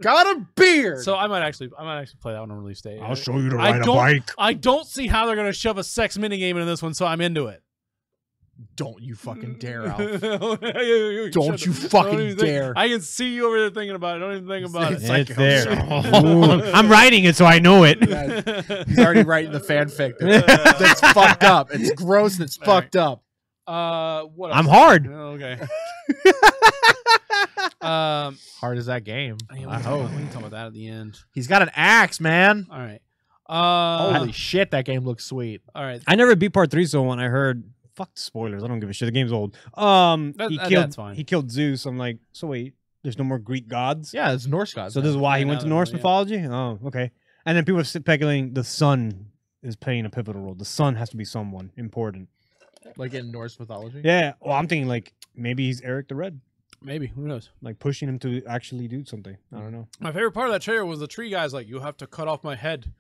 Got a beard. So I might actually play that one on release day. I'll show you to ride a bike. I don't see how they're gonna shove a sex minigame into this one, so I'm into it. Don't you fucking dare, Alf. Don't Don't you fucking dare. I can see you over there thinking about it. Don't even think about it. It's there. I'm writing it so I know it. He's already writing the fanfic. That's fucked up. It's gross and it's fucked up. What else? I'm hard. Okay. Hard as that game. I hope we can talk about that at the end. He's got an axe, man. All right. Holy shit, that game looks sweet. All right. I never beat part 3, so when I heard fuck the spoilers, I don't give a shit. The game's old. That's fine. He killed Zeus. I'm like, so wait, there's no more Greek gods? Yeah, it's Norse gods. So this is why he went to Norse yeah. mythology? Oh, okay. And then people are speculating the sun is playing a pivotal role. The sun has to be someone important. Like in Norse mythology? Yeah. Well, I'm thinking like maybe he's Eric the Red. Maybe. Who knows? Like pushing him to actually do something. I don't know. My favorite part of that trailer was the tree guy's like, "You have to cut off my head,"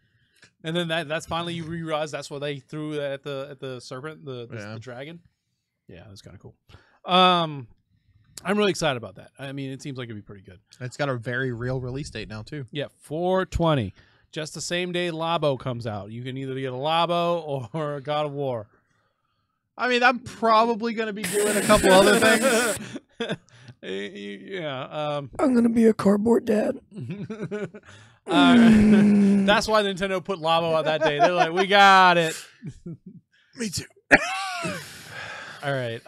and then that's finally you realize that's what they threw at the serpent, the dragon. Yeah, that's kind of cool. I'm really excited about that. I mean, it seems like it'd be pretty good. It's got a very real release date now too. Yeah, 4/20, just the same day Labo comes out. You can either get a Labo or a God of War. I mean, I'm probably going to be doing a couple other things. Yeah. I'm gonna be a cardboard dad. That's why Nintendo put Labo out that day. They're like, we got it. Me too. All right.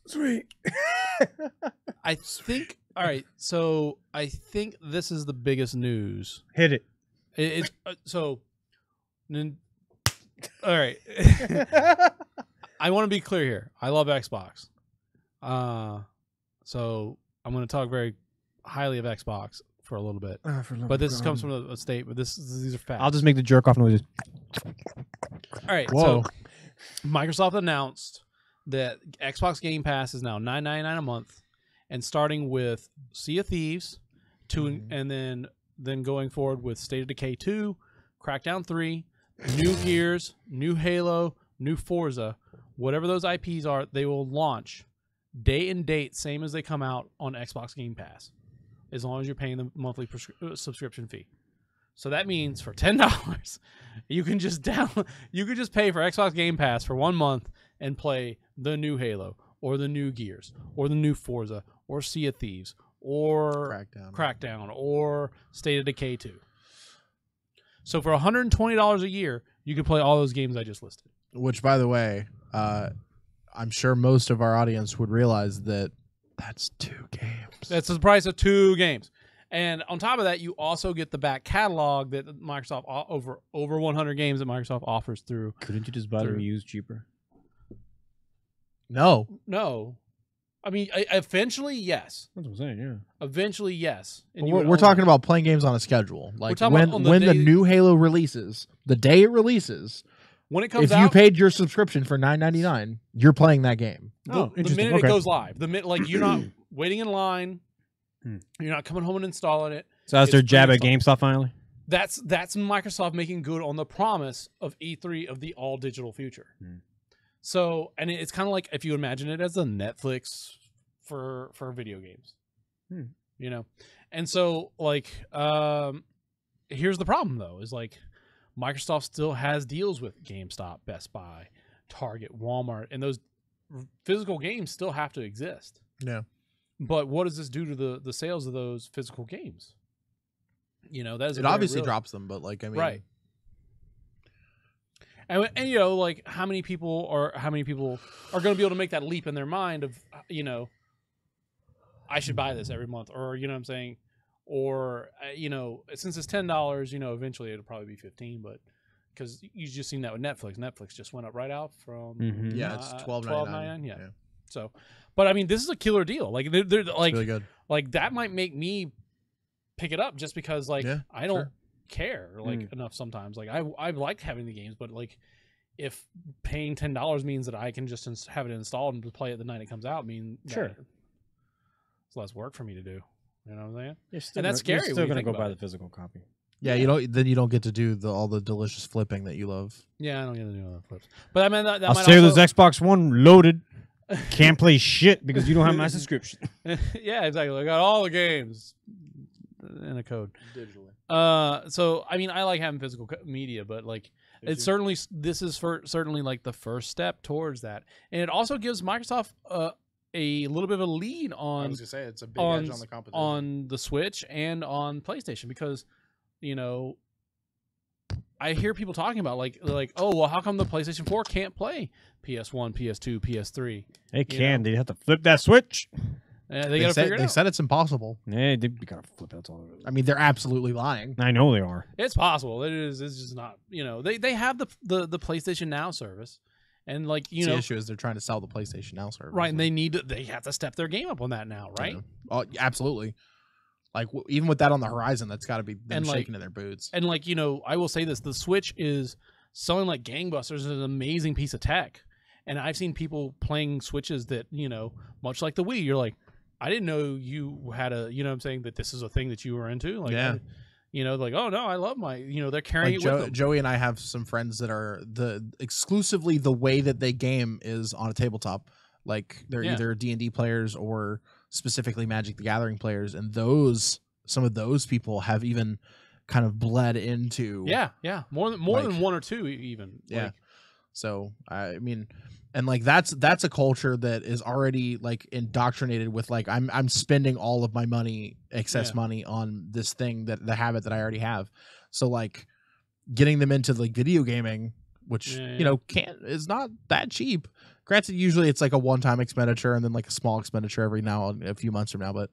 Sweet. I think. All right. So I think this is the biggest news. Hit it. It's so. All right. I want to be clear here. I love Xbox. So I'm going to talk very highly of Xbox for a little bit. But this comes from a state. But these are facts. I'll just make the jerk off noises. All right. Whoa. So Microsoft announced that Xbox Game Pass is now $9.99 a month, and starting with Sea of Thieves, and then going forward with State of Decay 2, Crackdown 3, new Gears, new Halo, new Forza, whatever those IPs are, they will launch day and date, same as they come out on Xbox Game Pass, as long as you're paying the monthly subscription fee. So that means for $10, you can just pay for Xbox Game Pass for 1 month and play the new Halo or the new Gears or the new Forza or Sea of Thieves or Crackdown or State of Decay 2. So for $120 a year, you can play all those games I just listed. Which, by the way, I'm sure most of our audience would realize that that's 2 games. That's the price of 2 games. And on top of that, you also get the back catalog that Microsoft over 100 games that Microsoft offers through. Couldn't you just buy them used cheaper? No. I mean, eventually, yes. That's what I'm saying, yeah. Eventually, yes. And We're talking about playing games on a schedule. Like when the new Halo releases, the day it releases, when it comes out, if you paid your subscription for $9.99, you're playing that game. The minute it goes live, the minute you're not waiting in line, you're not coming home and installing it. So that's their jab at GameStop finally? That's Microsoft making good on the promise of E3 of the all digital future. So, and it's kind of like if you imagine it as a Netflix for video games, you know? And so here's the problem though, is like Microsoft still has deals with GameStop, Best Buy, Target, Walmart, and those physical games still have to exist. Yeah. But what does this do to the sales of those physical games? You know, that is it obviously drops them, but like, I mean, right. And you know, like how many people are going to be able to make that leap in their mind of, you know, I should buy this every month, or, you know what I'm saying? Or, you know, since it's $10, you know, eventually it'll probably be 15, but because you just seen that with Netflix. Netflix just went up right out from it's $12.99. Yeah. So, But I mean, this is a killer deal. Like they're like really good. Like that might make me pick it up just because like I don't care like enough sometimes. Like I like having the games, but like if paying $10 means that I can just have it installed and play it the night it comes out, it's less work for me to do. You know what I'm saying? And that's scary. You're still gonna go buy the physical copy. Yeah, you don't get to do all the delicious flipping that you love. Yeah, I don't get to do all the flips. But I mean, that I'll might say also... this Xbox One loaded. Can't play shit because you don't have my subscription. Yeah, exactly. I got all the games in a code digitally. So I mean, I like having physical media, but like it's certainly certainly like the first step towards that, and it also gives Microsoft a little bit of a lead on. I was gonna say it's a big edge on the competition on the Switch and on PlayStation because, you know, I hear people talking about like oh well, how come the PlayStation 4 can't play PS1, PS2, PS3? They can. They have to flip that Switch. They gotta figure it out. They said it's impossible. Yeah, they gotta flip it. All I mean, they're absolutely lying. I know they are. It's possible. It's just not. You know, they have the PlayStation Now service, and like the issue is they're trying to sell the PlayStation Now service, right? And they have to step their game up on that now, right? Yeah. Oh, absolutely. Like even with that on the horizon, that's got to be them shaking in their boots. And like I will say this: the Switch is selling like gangbusters. It's an amazing piece of tech, and I've seen people playing Switches that much like the Wii, you're like, I didn't know you had a, what I'm saying, that this is a thing that you were into. Like, yeah. Like, oh no, I love my, they're carrying it with them. Joey and I have some friends that are exclusively the way that they game is on a tabletop. Like they're either D&D players or specifically Magic the Gathering players. And some of those people have even kind of bled into. Yeah. More than one or two even. Yeah. Like, so, I mean, and like that's a culture that is already like indoctrinated with like I'm spending all of my money, excess money on this thing, that the habit that I already have. So like getting them into like video gaming, which is not that cheap. Granted, usually it's like a one-time expenditure and then like a small expenditure every now and a few months from now. But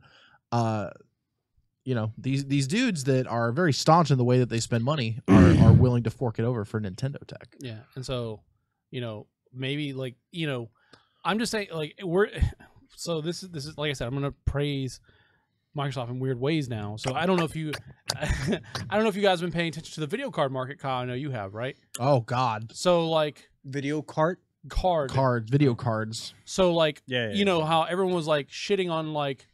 these dudes that are very staunch in the way that they spend money are willing to fork it over for Nintendo tech. Yeah, and so maybe like I'm just saying like so this is like I said, I'm gonna praise Microsoft in weird ways now. So I don't know if you guys have been paying attention to the video card market, Kyle. I know you have, right? Oh God. So like video video cards. So like how everyone was like shitting on like,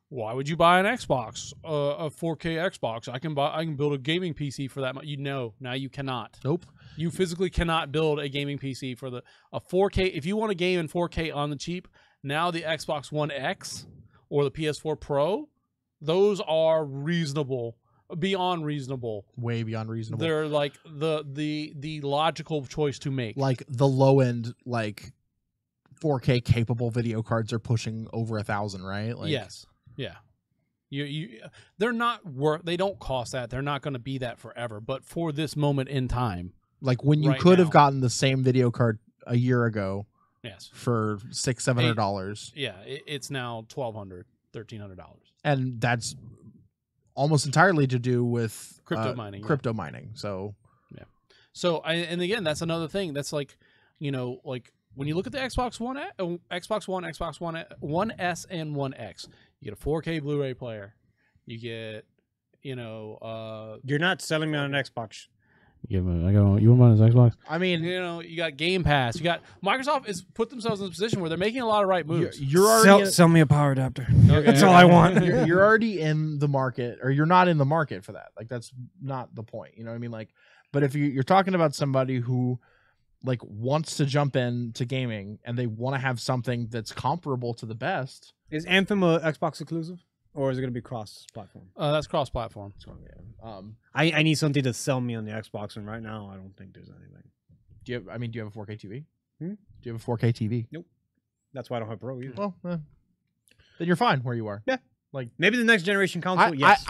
why would you buy an Xbox, a 4K Xbox? I can build a gaming PC for that much. Now you cannot. Nope. You physically cannot build a gaming PC for a 4K. If you want to game in 4K on the cheap, now the Xbox One X or the PS4 Pro, those are reasonable, beyond reasonable, way beyond reasonable. They're like the logical choice to make. Like the low end, like 4K capable video cards are pushing over 1,000, right? Like, yes, yeah. They're not they don't cost that. They're not going to be that forever. But for this moment in time. Like when you could have gotten the same video card a year ago, yes, for $600-700. Yeah, it's now $1,200, $1,300, and that's almost entirely to do with crypto mining. Crypto mining. So yeah. So and again, that's another thing. That's like like when you look at the Xbox One, Xbox One S, and One X, you get a 4K Blu-ray player. You get you're not selling me on an Xbox. You want to buy this Xbox? I mean, you got Game Pass. You got Microsoft has put themselves in a position where they're making a lot of right moves. You're already sell me a power adapter. Okay. That's all I want. You're already in the market, or you're not in the market for that. Like that's not the point. You know what I mean? Like, but if you're talking about somebody who like wants to jump into gaming and they want to have something that's comparable to the best, is Anthem a Xbox exclusive? Or is it going to be cross-platform? That's cross-platform. I need something to sell me on the Xbox, and right now I don't think there's anything. Do you have a 4K TV? Hmm? Do you have a 4K TV? Nope. That's why I don't have Pro either. Well, then you're fine where you are. Yeah. Like maybe the next generation console. Yes.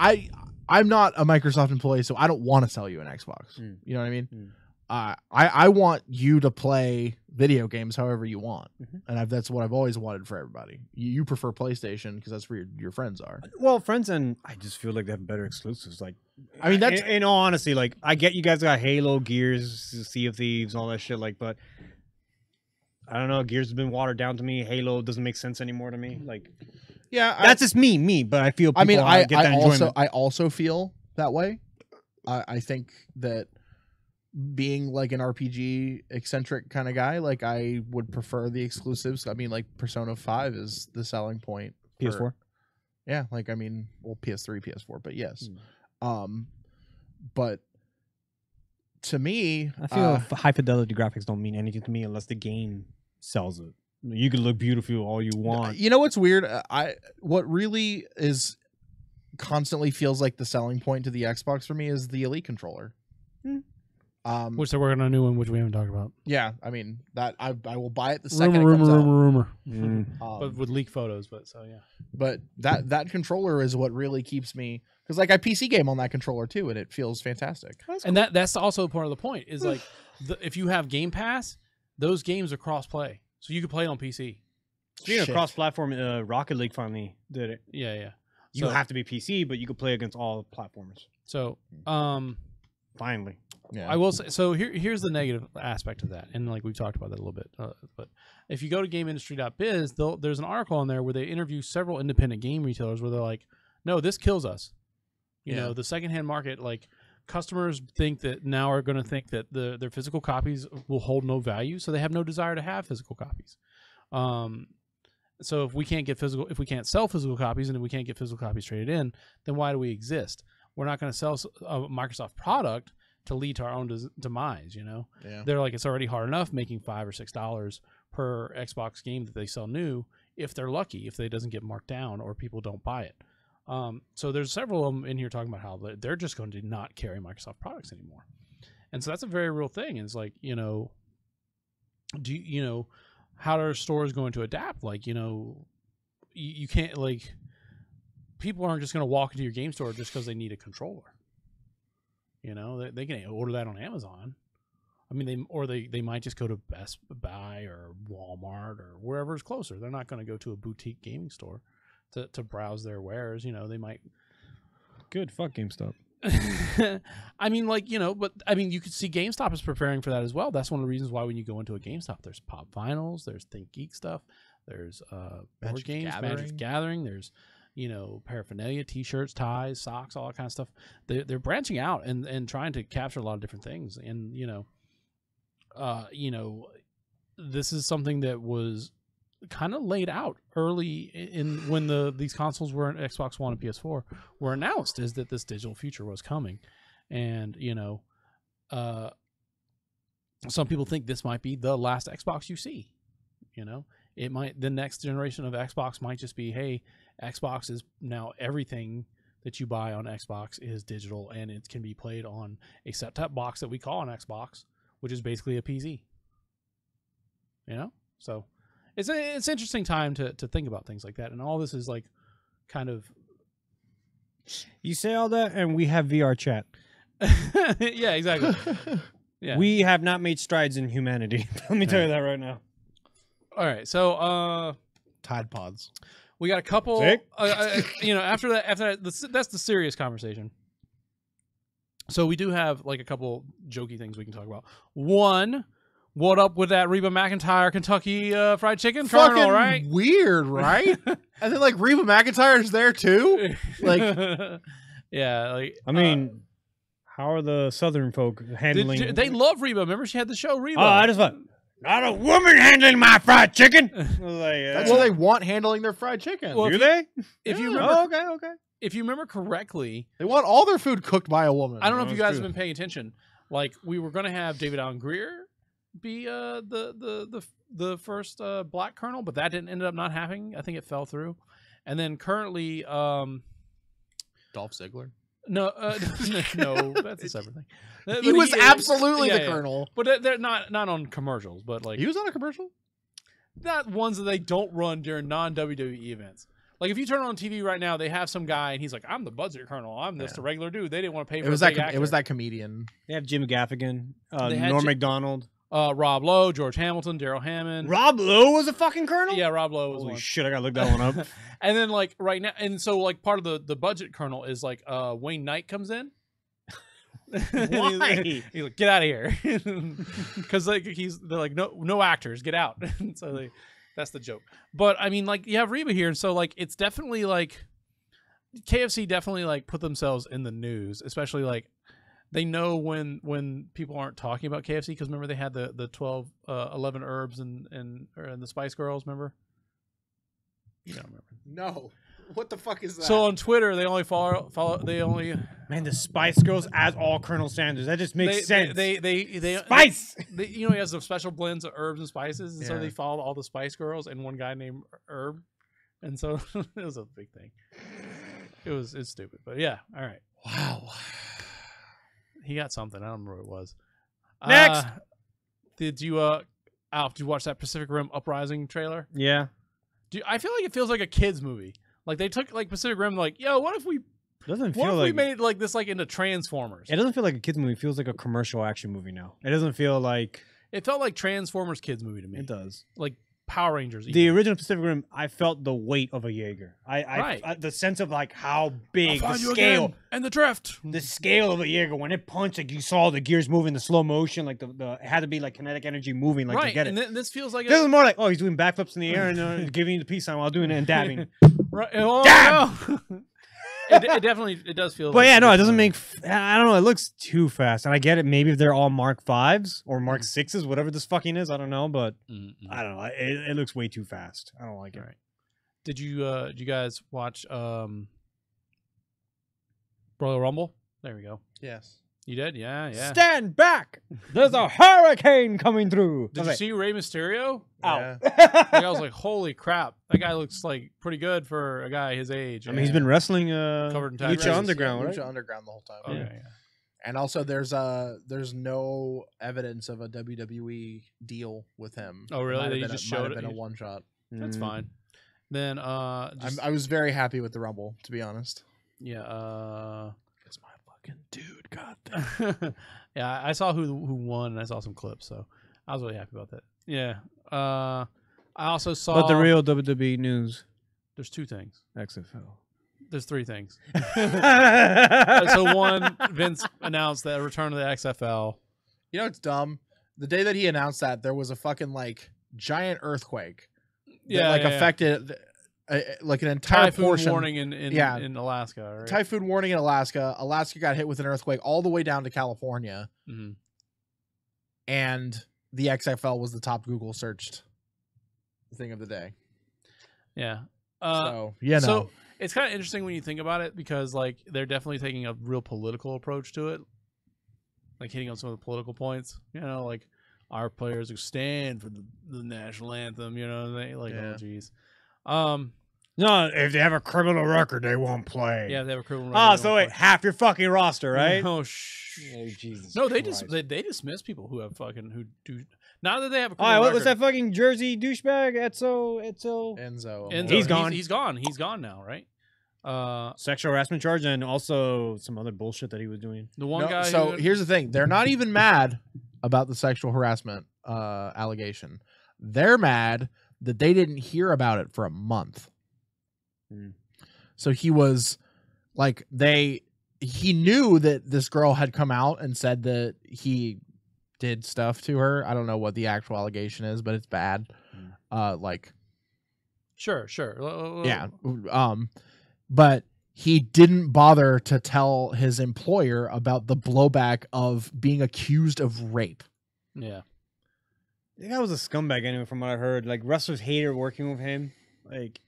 I'm not a Microsoft employee, so I don't want to sell you an Xbox. You know what I mean? I want you to play video games however you want, and that's what I've always wanted for everybody. You prefer PlayStation because that's where your friends are. Well, friends, and I just feel like they have better exclusives. Like, I mean, that's in all honesty, like I get you guys got Halo, Gears, Sea of Thieves, all that shit. Like, but I don't know. Gears has been watered down to me. Halo doesn't make sense anymore to me. Like, yeah, that's just me. But I feel. I mean, get that enjoyment. I also feel that way. I think that being like an RPG eccentric kind of guy, like I would prefer the exclusives. I mean, like Persona 5 is the selling point. PS4. Yeah, like I mean, well, PS3, PS4, but yes. But to me, I feel high fidelity graphics don't mean anything to me unless the game sells it. You can look beautiful all you want. You know what's weird? What really is constantly feels like the selling point to the Xbox for me is the Elite controller. Which they're working on a new one, which we haven't talked about. Yeah, I mean that I will buy it the second it comes out. Rumor. But with leaked photos, but so yeah. But that controller is what really keeps me, because like I PC game on that controller too, and it feels fantastic. And that's also part of the point is like if you have Game Pass, those games are cross play, so you can play it on PC. Speaking of cross-platform, Rocket League finally did it. Yeah. You have to be PC, but you can play against all platformers. So, finally. Yeah. I will say, so here's the negative aspect of that, and like we've talked about that a little bit. But if you go to GameIndustry.biz, there's an article on there where they interview several independent game retailers where they're like, "No, this kills us." You know, the secondhand market, like customers think that now are going to think that their physical copies will hold no value, so they have no desire to have physical copies. So if we can't sell physical copies and if we can't get physical copies traded in, then why do we exist? We're not going to sell a Microsoft product to lead to our own demise, you know? Yeah. They're like, it's already hard enough making $5 or $6 per Xbox game that they sell new, if they're lucky, if it doesn't get marked down or people don't buy it. So there's several of them in here talking about how they're just going to not carry Microsoft products anymore. And so that's a very real thing. It's like, you know, how are stores going to adapt? Like, you know, you can't, like, people aren't just going to walk into your game store just because they need a controller. You know, they can order that on Amazon. I mean, they might just go to Best Buy or Walmart or wherever is closer. They're not going to go to a boutique gaming store to browse their wares. You know, they might. Good, fuck GameStop. I mean, like, you know, but I mean, you could see GameStop is preparing for that as well. That's one of the reasons why when you go into a GameStop, there's Pop Vinyls, there's Think Geek stuff, there's board games, Magic the Gathering, there's, you know, paraphernalia, T-shirts, ties, socks, all that kind of stuff. They're branching out and trying to capture a lot of different things. And you know, this is something that was kind of laid out early in when these consoles were in Xbox One and PS4 were announced, is that this digital future was coming. And you know, some people think this might be the last Xbox you see. You know, the next generation of Xbox might just be, hey, Xbox is now everything that you buy on Xbox is digital, and it can be played on a set-top box that we call an Xbox, which is basically a PC. You know, so it's an interesting time to think about things like that, and all this is like kind of. You say all that, and we have VR chat. Yeah, exactly. Yeah, we have not made strides in humanity. Let me tell you that right now. All right, so Tide Pods. We got a couple, you know, after that, that's the serious conversation. So we do have like a couple jokey things we can talk about. One, what up with that Reba McEntire Kentucky Fried Chicken Colonel, right? Weird, right? And then like Reba McEntire's there too. Like, yeah, like I mean, how are the Southern folk handling? They love Reba. Remember, she had the show Reba. Oh, I just thought. Not a woman handling my fried chicken. That's what they want handling their fried chicken. Well, do they? If you remember, okay. If you remember correctly, they want all their food cooked by a woman. I don't know if you guys have been paying attention. Like, we were going to have David Allen Greer be the first black colonel, but that ended up not happening. I think it fell through. And then currently, Dolph Ziggler. No, no, that's a separate thing. He was absolutely the colonel, but they're not on commercials. But like, he was on a commercial. Not ones that they don't run during non-WWE events. Like if you turn on TV right now, they have some guy and he's like, "I'm the budget colonel. I'm just a regular dude." They didn't want to pay for a big actor. It was that comedian. They have Jim Gaffigan, Norm Macdonald, Rob Lowe, George Hamilton, Daryl Hammond. Rob Lowe was a fucking colonel? Yeah, Rob Lowe was Holy one. Shit, I gotta look that one up. And then like right now, and so like part of the budget colonel is like Wayne Knight comes in. Why? He's like, get out of here, because like they're like, no actors, get out. So that's the joke. But I mean, like, you have Reba here, and so like it's definitely like KFC definitely like put themselves in the news, especially like they know when people aren't talking about KFC, because remember they had the 11 herbs and the Spice Girls, remember? You don't remember? No. What the fuck is that? So on Twitter, they only follow. They only Man, the Spice Girls as all Colonel Sanders. That just makes sense. They Spice. He has some special blends of herbs and spices, and so they followed all the Spice Girls and one guy named Herb, and so it was a big thing. It's stupid, but yeah. All right. Wow. He got something. I don't remember what it was. Next. Did you Alf? Did you watch that Pacific Rim Uprising trailer? Yeah. I feel like it feels like a kids movie. Like they took like Pacific Rim, like, yo, what if we we made like this like into Transformers? It doesn't feel like a kids movie. It feels like a commercial action movie now. It doesn't feel like it felt like Transformers kids movie to me. It does. Like Power Rangers. The original Pacific Rim, I felt the weight of a Jaeger. I the sense of like how big the scale and the drift. The scale of a Jaeger when it punched, like you saw the gears move in the slow motion, like the it had to be like kinetic energy moving, like to get it. And this feels like this is more like, oh, he's doing backflips in the air and giving you the peace sign while doing it and dabbing. Right. Oh, dab! No. It definitely does feel. But like yeah, no, it doesn't make. I don't know. It looks too fast, and I get it. Maybe if they're all Mark 5s or Mark 6s, whatever this fucking is, I don't know. But I don't know. It looks way too fast. I don't like it. All right. Did you guys watch Royal Rumble? There we go. Yes. You did? Yeah. Stand back! There's a hurricane coming through. Did you see Rey Mysterio? Ow. Like, I was like, holy crap. That guy looks like pretty good for a guy his age. I mean, he's been wrestling covered in tattoos. Lucha Underground, right? Lucha Underground the whole time. Okay, yeah. And also, there's no evidence of a WWE deal with him. Oh, really? They just showed it. Might have been a one shot. That's fine. Then, I was very happy with the Rumble, to be honest. Yeah. It's my fucking dude. God damn. Yeah, I saw who won, and I saw some clips, so I was really happy about that. Yeah. I also saw. But the real WWE news. There's two things. XFL. There's three things. So one, Vince announced the return of the XFL. You know, it's dumb. The day that he announced that, there was a fucking like giant earthquake. That, affected like an entire typhoon portion. warning in Alaska. Right? Typhoon warning in Alaska. Alaska got hit with an earthquake all the way down to California. Mm-hmm. And the XFL was the top Google searched thing of the day. Yeah. So it's kind of interesting when you think about it, because like they're definitely taking a real political approach to it, like hitting on some of the political points. You know, like our players who stand for the national anthem. You know, oh geez. No, if they have a criminal record, they won't play. Yeah, they have a criminal record. Oh, so wait, half your fucking roster, right? Oh, Jesus. No, they Christ. they dismiss people who have who do. Not that they have a All criminal right, what record. was that fucking Jersey douchebag? Enzo. He's gone. He's gone. He's gone now, right? Sexual harassment charge and also some other bullshit that he was doing. The one guy. So here's the thing: they're not even mad about the sexual harassment allegation. They're mad that they didn't hear about it for a month. So he was like, he knew that this girl had come out and said that he did stuff to her. I don't know what the actual allegation is, but it's bad. Sure. Yeah. But he didn't bother to tell his employer about the blowback of being accused of rape. Yeah. The guy was a scumbag anyway, from what I heard. Like, wrestlers hated working with him. Like,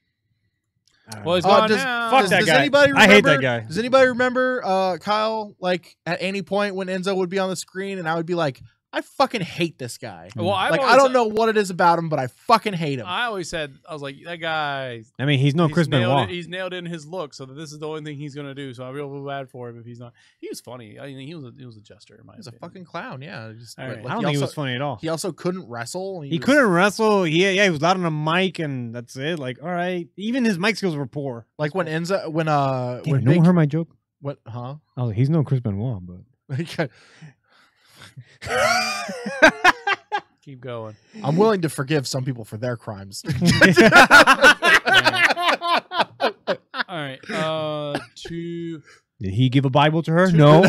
well, he's gone now. Fuck that guy. Anybody remember, I hate that guy. Does anybody remember, Kyle, like at any point when Enzo would be on the screen and I would be like, I fucking hate this guy. Well, I don't know what it is about him, but I fucking hate him. I always said, I was like, that guy. I mean, he's Chris Benoit. He's nailed in his look, so that this is the only thing he's gonna do. So I feel bad for him if he's not. He was funny. I mean, he was a jester. In my opinion. He's a fucking clown. Yeah. Right. I don't think he was funny at all. He also couldn't wrestle. He couldn't wrestle. He was loud on a mic, and that's it. Like, all right. Even his mic skills were poor. Like when Enzo, when no one heard my joke. What? Huh? Oh, he's no Chris Benoit, but. Keep going. I'm willing to forgive some people for their crimes. All right. Did he give a Bible to her? No.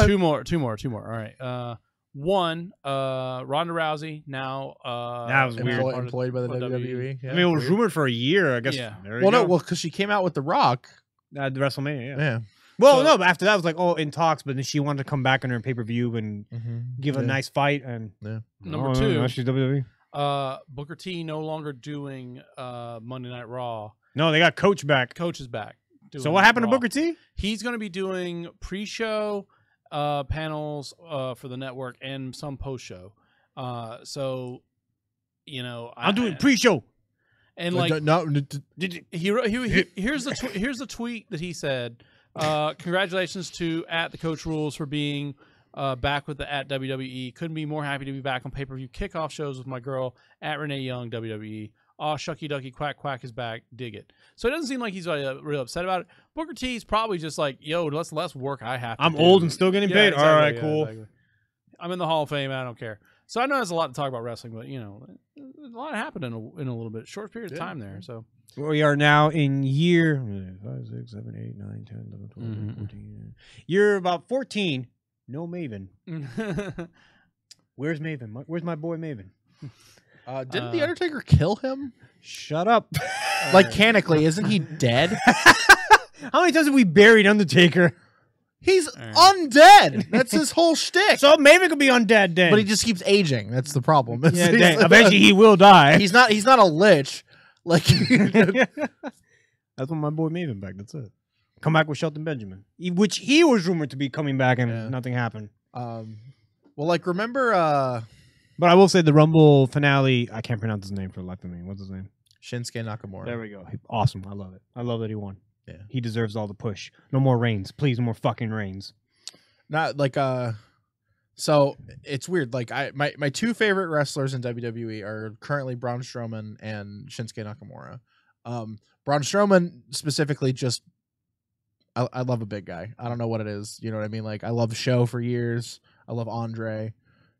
Two more. All right. One, Ronda Rousey now That was weird. Employed by the WWE. Yeah, I mean, it was rumored for a year, I guess. Yeah. Well, because she came out with The Rock. At WrestleMania, Yeah. Well, So- no, but after that, it was like, oh, in talks, but then she wanted to come back on her pay-per-view and give a nice fight. And Number two, no, she's WWE. Booker T no longer doing Monday Night Raw. No, they got Coach back. Coach is back. So what happened Raw. to Booker T? He's going to be doing pre-show panels for the network and some post-show. So, you know, I'm doing pre-show. And like, no, here's the tweet that he said. Congratulations to @TheCoachRules for being back with the @WWE. Couldn't be more happy to be back on pay-per-view kickoff shows with my girl @Renee Young WWE. Oh, Shucky Ducky Quack Quack is back. Dig it. So it doesn't seem like he's really upset about it. Booker T's probably just like, yo, let's less work I have to I'm do. old and still getting paid. Exactly, All right, yeah, cool. exactly. I'm in the Hall of Fame. I don't care. So I know there's a lot to talk about wrestling, but you know, a lot happened in a little bit short period of time there. So We are now in year 5, 6, 7, 8, 9, 10, 11, 12, 14. You're about 14. No Maven. Where's Maven? Where's my boy Maven? Didn't the Undertaker kill him? Shut up. Like, mechanically, isn't he dead? How many times have we buried Undertaker? He's undead. That's his whole shtick. So Maven could be undead then. But he just keeps aging. That's the problem. Yeah, eventually he will die. He's not a lich. Like That's when my boy Maven back. That's it. Come back with Shelton Benjamin, which he was rumored to be coming back, and nothing happened. well, like remember But I will say the Rumble finale. I can't pronounce his name for the life of me. What's his name? Shinsuke Nakamura. There we go. Awesome. I love it. I love that he won. Yeah. He deserves all the push. No more Reigns. Please, no more fucking Reigns. Not like so it's weird. Like my two favorite wrestlers in WWE are currently Braun Strowman and Shinsuke Nakamura. Braun Strowman specifically just I love a big guy. I don't know what it is. You know what I mean? Like I love the show for years. I love Andre.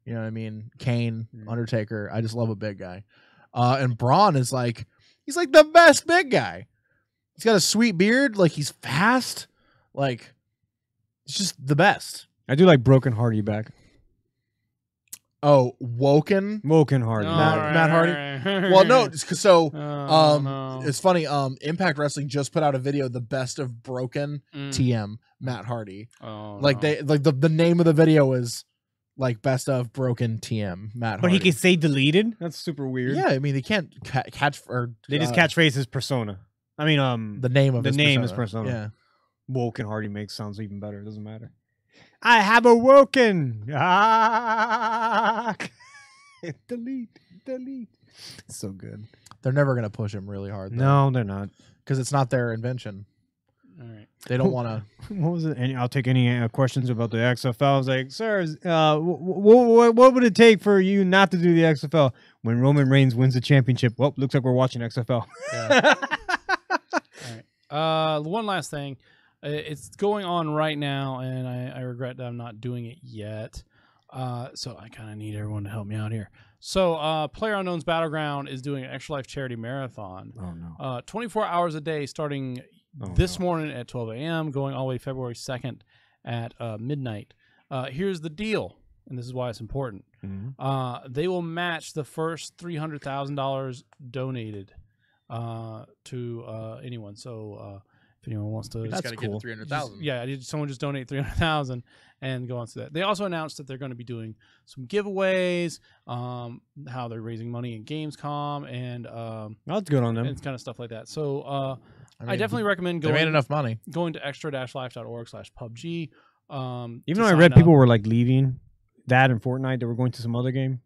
You know what I mean? Kane, Undertaker. I just love a big guy. And Braun is like he's like the best big guy. He's got a sweet beard. Like he's fast. Like it's just the best. I do like Broken Hardy back. Oh, Woken Hardy. Matt Hardy. Well, no. So no. it's funny. Impact Wrestling just put out a video, the best of Broken TM Matt Hardy. Oh, Like they like the name of the video is like best of Broken TM Matt Hardy. But he can say deleted? That's super weird. Yeah, I mean they can't catch or They just catchphrase his persona. I mean, the name of the his name persona. is persona. Yeah. Woken Hardy makes sounds even better. It doesn't matter. I have awoken. Ah. delete. It's so good. They're never gonna push him really hard. No, they're not. Because it's not their invention. All right. They don't want to. What was it? And I'll take any questions about the XFL. I was like, sir, what would it take for you not to do the XFL when Roman Reigns wins the championship? Well, looks like we're watching XFL. Yeah. All right. One last thing. It's going on right now, and I regret that I'm not doing it yet. So I kind of need everyone to help me out here. So PlayerUnknown's Battleground is doing an Extra Life charity marathon. Oh, no. 24 hours a day starting this morning at 12 a.m., going all the way February 2nd at midnight. Here's the deal, and this is why it's important. Mm-hmm. They will match the first $300,000 donated to anyone. So if anyone wants to, That's cool. 300,000. Yeah, someone just donate 300,000 and go on to that. They also announced that they're going to be doing some giveaways, how they're raising money in Gamescom, and That's good on them. and kind of stuff like that. So I definitade recommend They going made enough money. going to extra-life.org/PUBG. Even though I read people were like leaving that and Fortnite, they were going to some other game.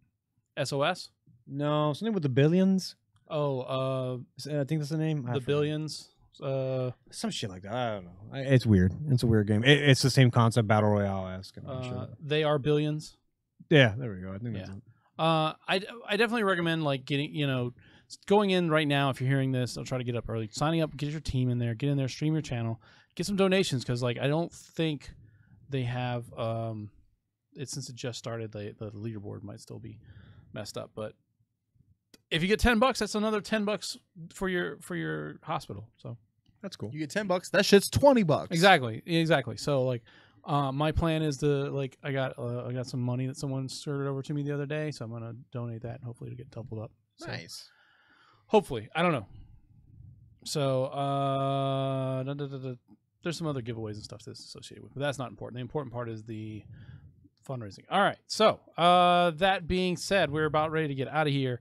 SOS. No, something with the billions. Oh, I think that's the name. the billions. Some shit like that. I don't know. It's weird. It's a weird game. It's the same concept, battle royale-esque. They are billions. Yeah, there we go. I think that's it. I definitely recommend like getting going in right now. If you're hearing this, I'll try to get up early. Signing up, get your team in there, get in there, stream your channel, get some donations because like I don't think they have since it just started. The leaderboard might still be messed up, but if you get $10, that's another $10 for your hospital. So That's cool. You get $10. That shit's $20. Exactly. So like, my plan is to like, I got some money that someone started over to me the other day, so I'm gonna donate that and hopefully to get doubled up. So, Nice. hopefully, I don't know. So there's some other giveaways and stuff that's associated with, but that's not important. The important part is the fundraising. All right. So that being said, we're about ready to get out of here.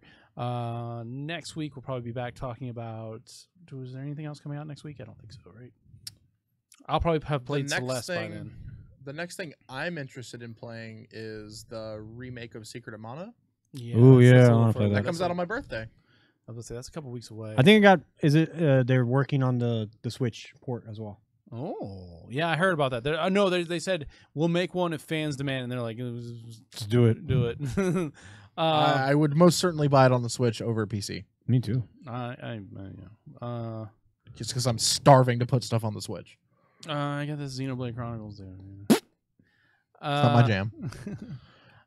Next week we'll probably be back talking about. Was there anything else coming out next week? I don't think so. Right. I'll probably have played Celeste by then. The next thing I'm interested in playing is the remake of Secret of Mana. Yeah. Ooh, yeah, I want wanna to play That comes out on my birthday. I was gonna say that's a couple weeks away. I think it got. Is it? They're working on the Switch port as well. Oh, yeah, I heard about that. No, they said we'll make one if fans demand, and they're like, Let's do it. do it. I would most certainly buy it on the Switch over PC. Me too. Just because I'm starving to put stuff on the Switch. I got this Xenoblade Chronicles there. It's not my jam.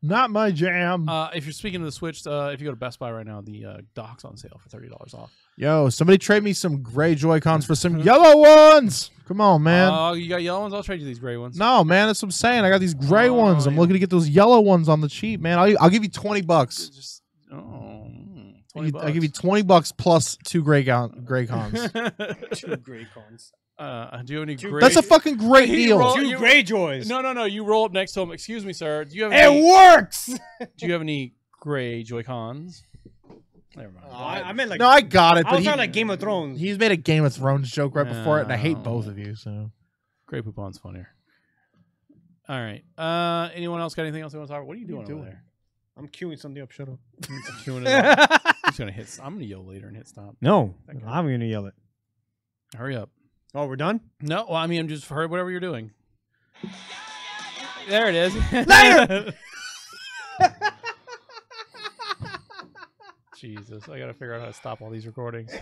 Not my jam. If you're speaking of the Switch, if you go to Best Buy right now, the dock's on sale for $30 off. Yo, somebody trade me some gray Joy-Cons for some yellow ones. Come on, man. Oh, you got yellow ones? I'll trade you these gray ones. No, man, that's what I'm saying. I got these gray ones. I'm looking to get those yellow ones on the cheap, man. I'll give you $20. Just, $20. I'll give you $20 plus 2 gray cons. 2 gray cons. Do you have any gray? That's a fucking great deal. 2 gray joys. No. You roll up next to him. Excuse me, sir. Do you have? It works. Do you have any gray Joy-Cons? Never mind. I meant like. No, I got it. I But was talking like Game of Thrones. he's made a Game of Thrones joke right before it, and I hate both of you. So Gray Poupon's funnier. All right. Anyone else got anything else they want to talk about? What are you doing over there? I'm queuing something up. Shut up. Queuing it up. I'm just gonna hit. I'm gonna yell later and hit stop. No, I'm gonna yell it. Hurry up. Oh, we're done. No, well, I mean, I'm just heard whatever you're doing. There it is. Later. Jesus, I gotta figure out how to stop all these recordings.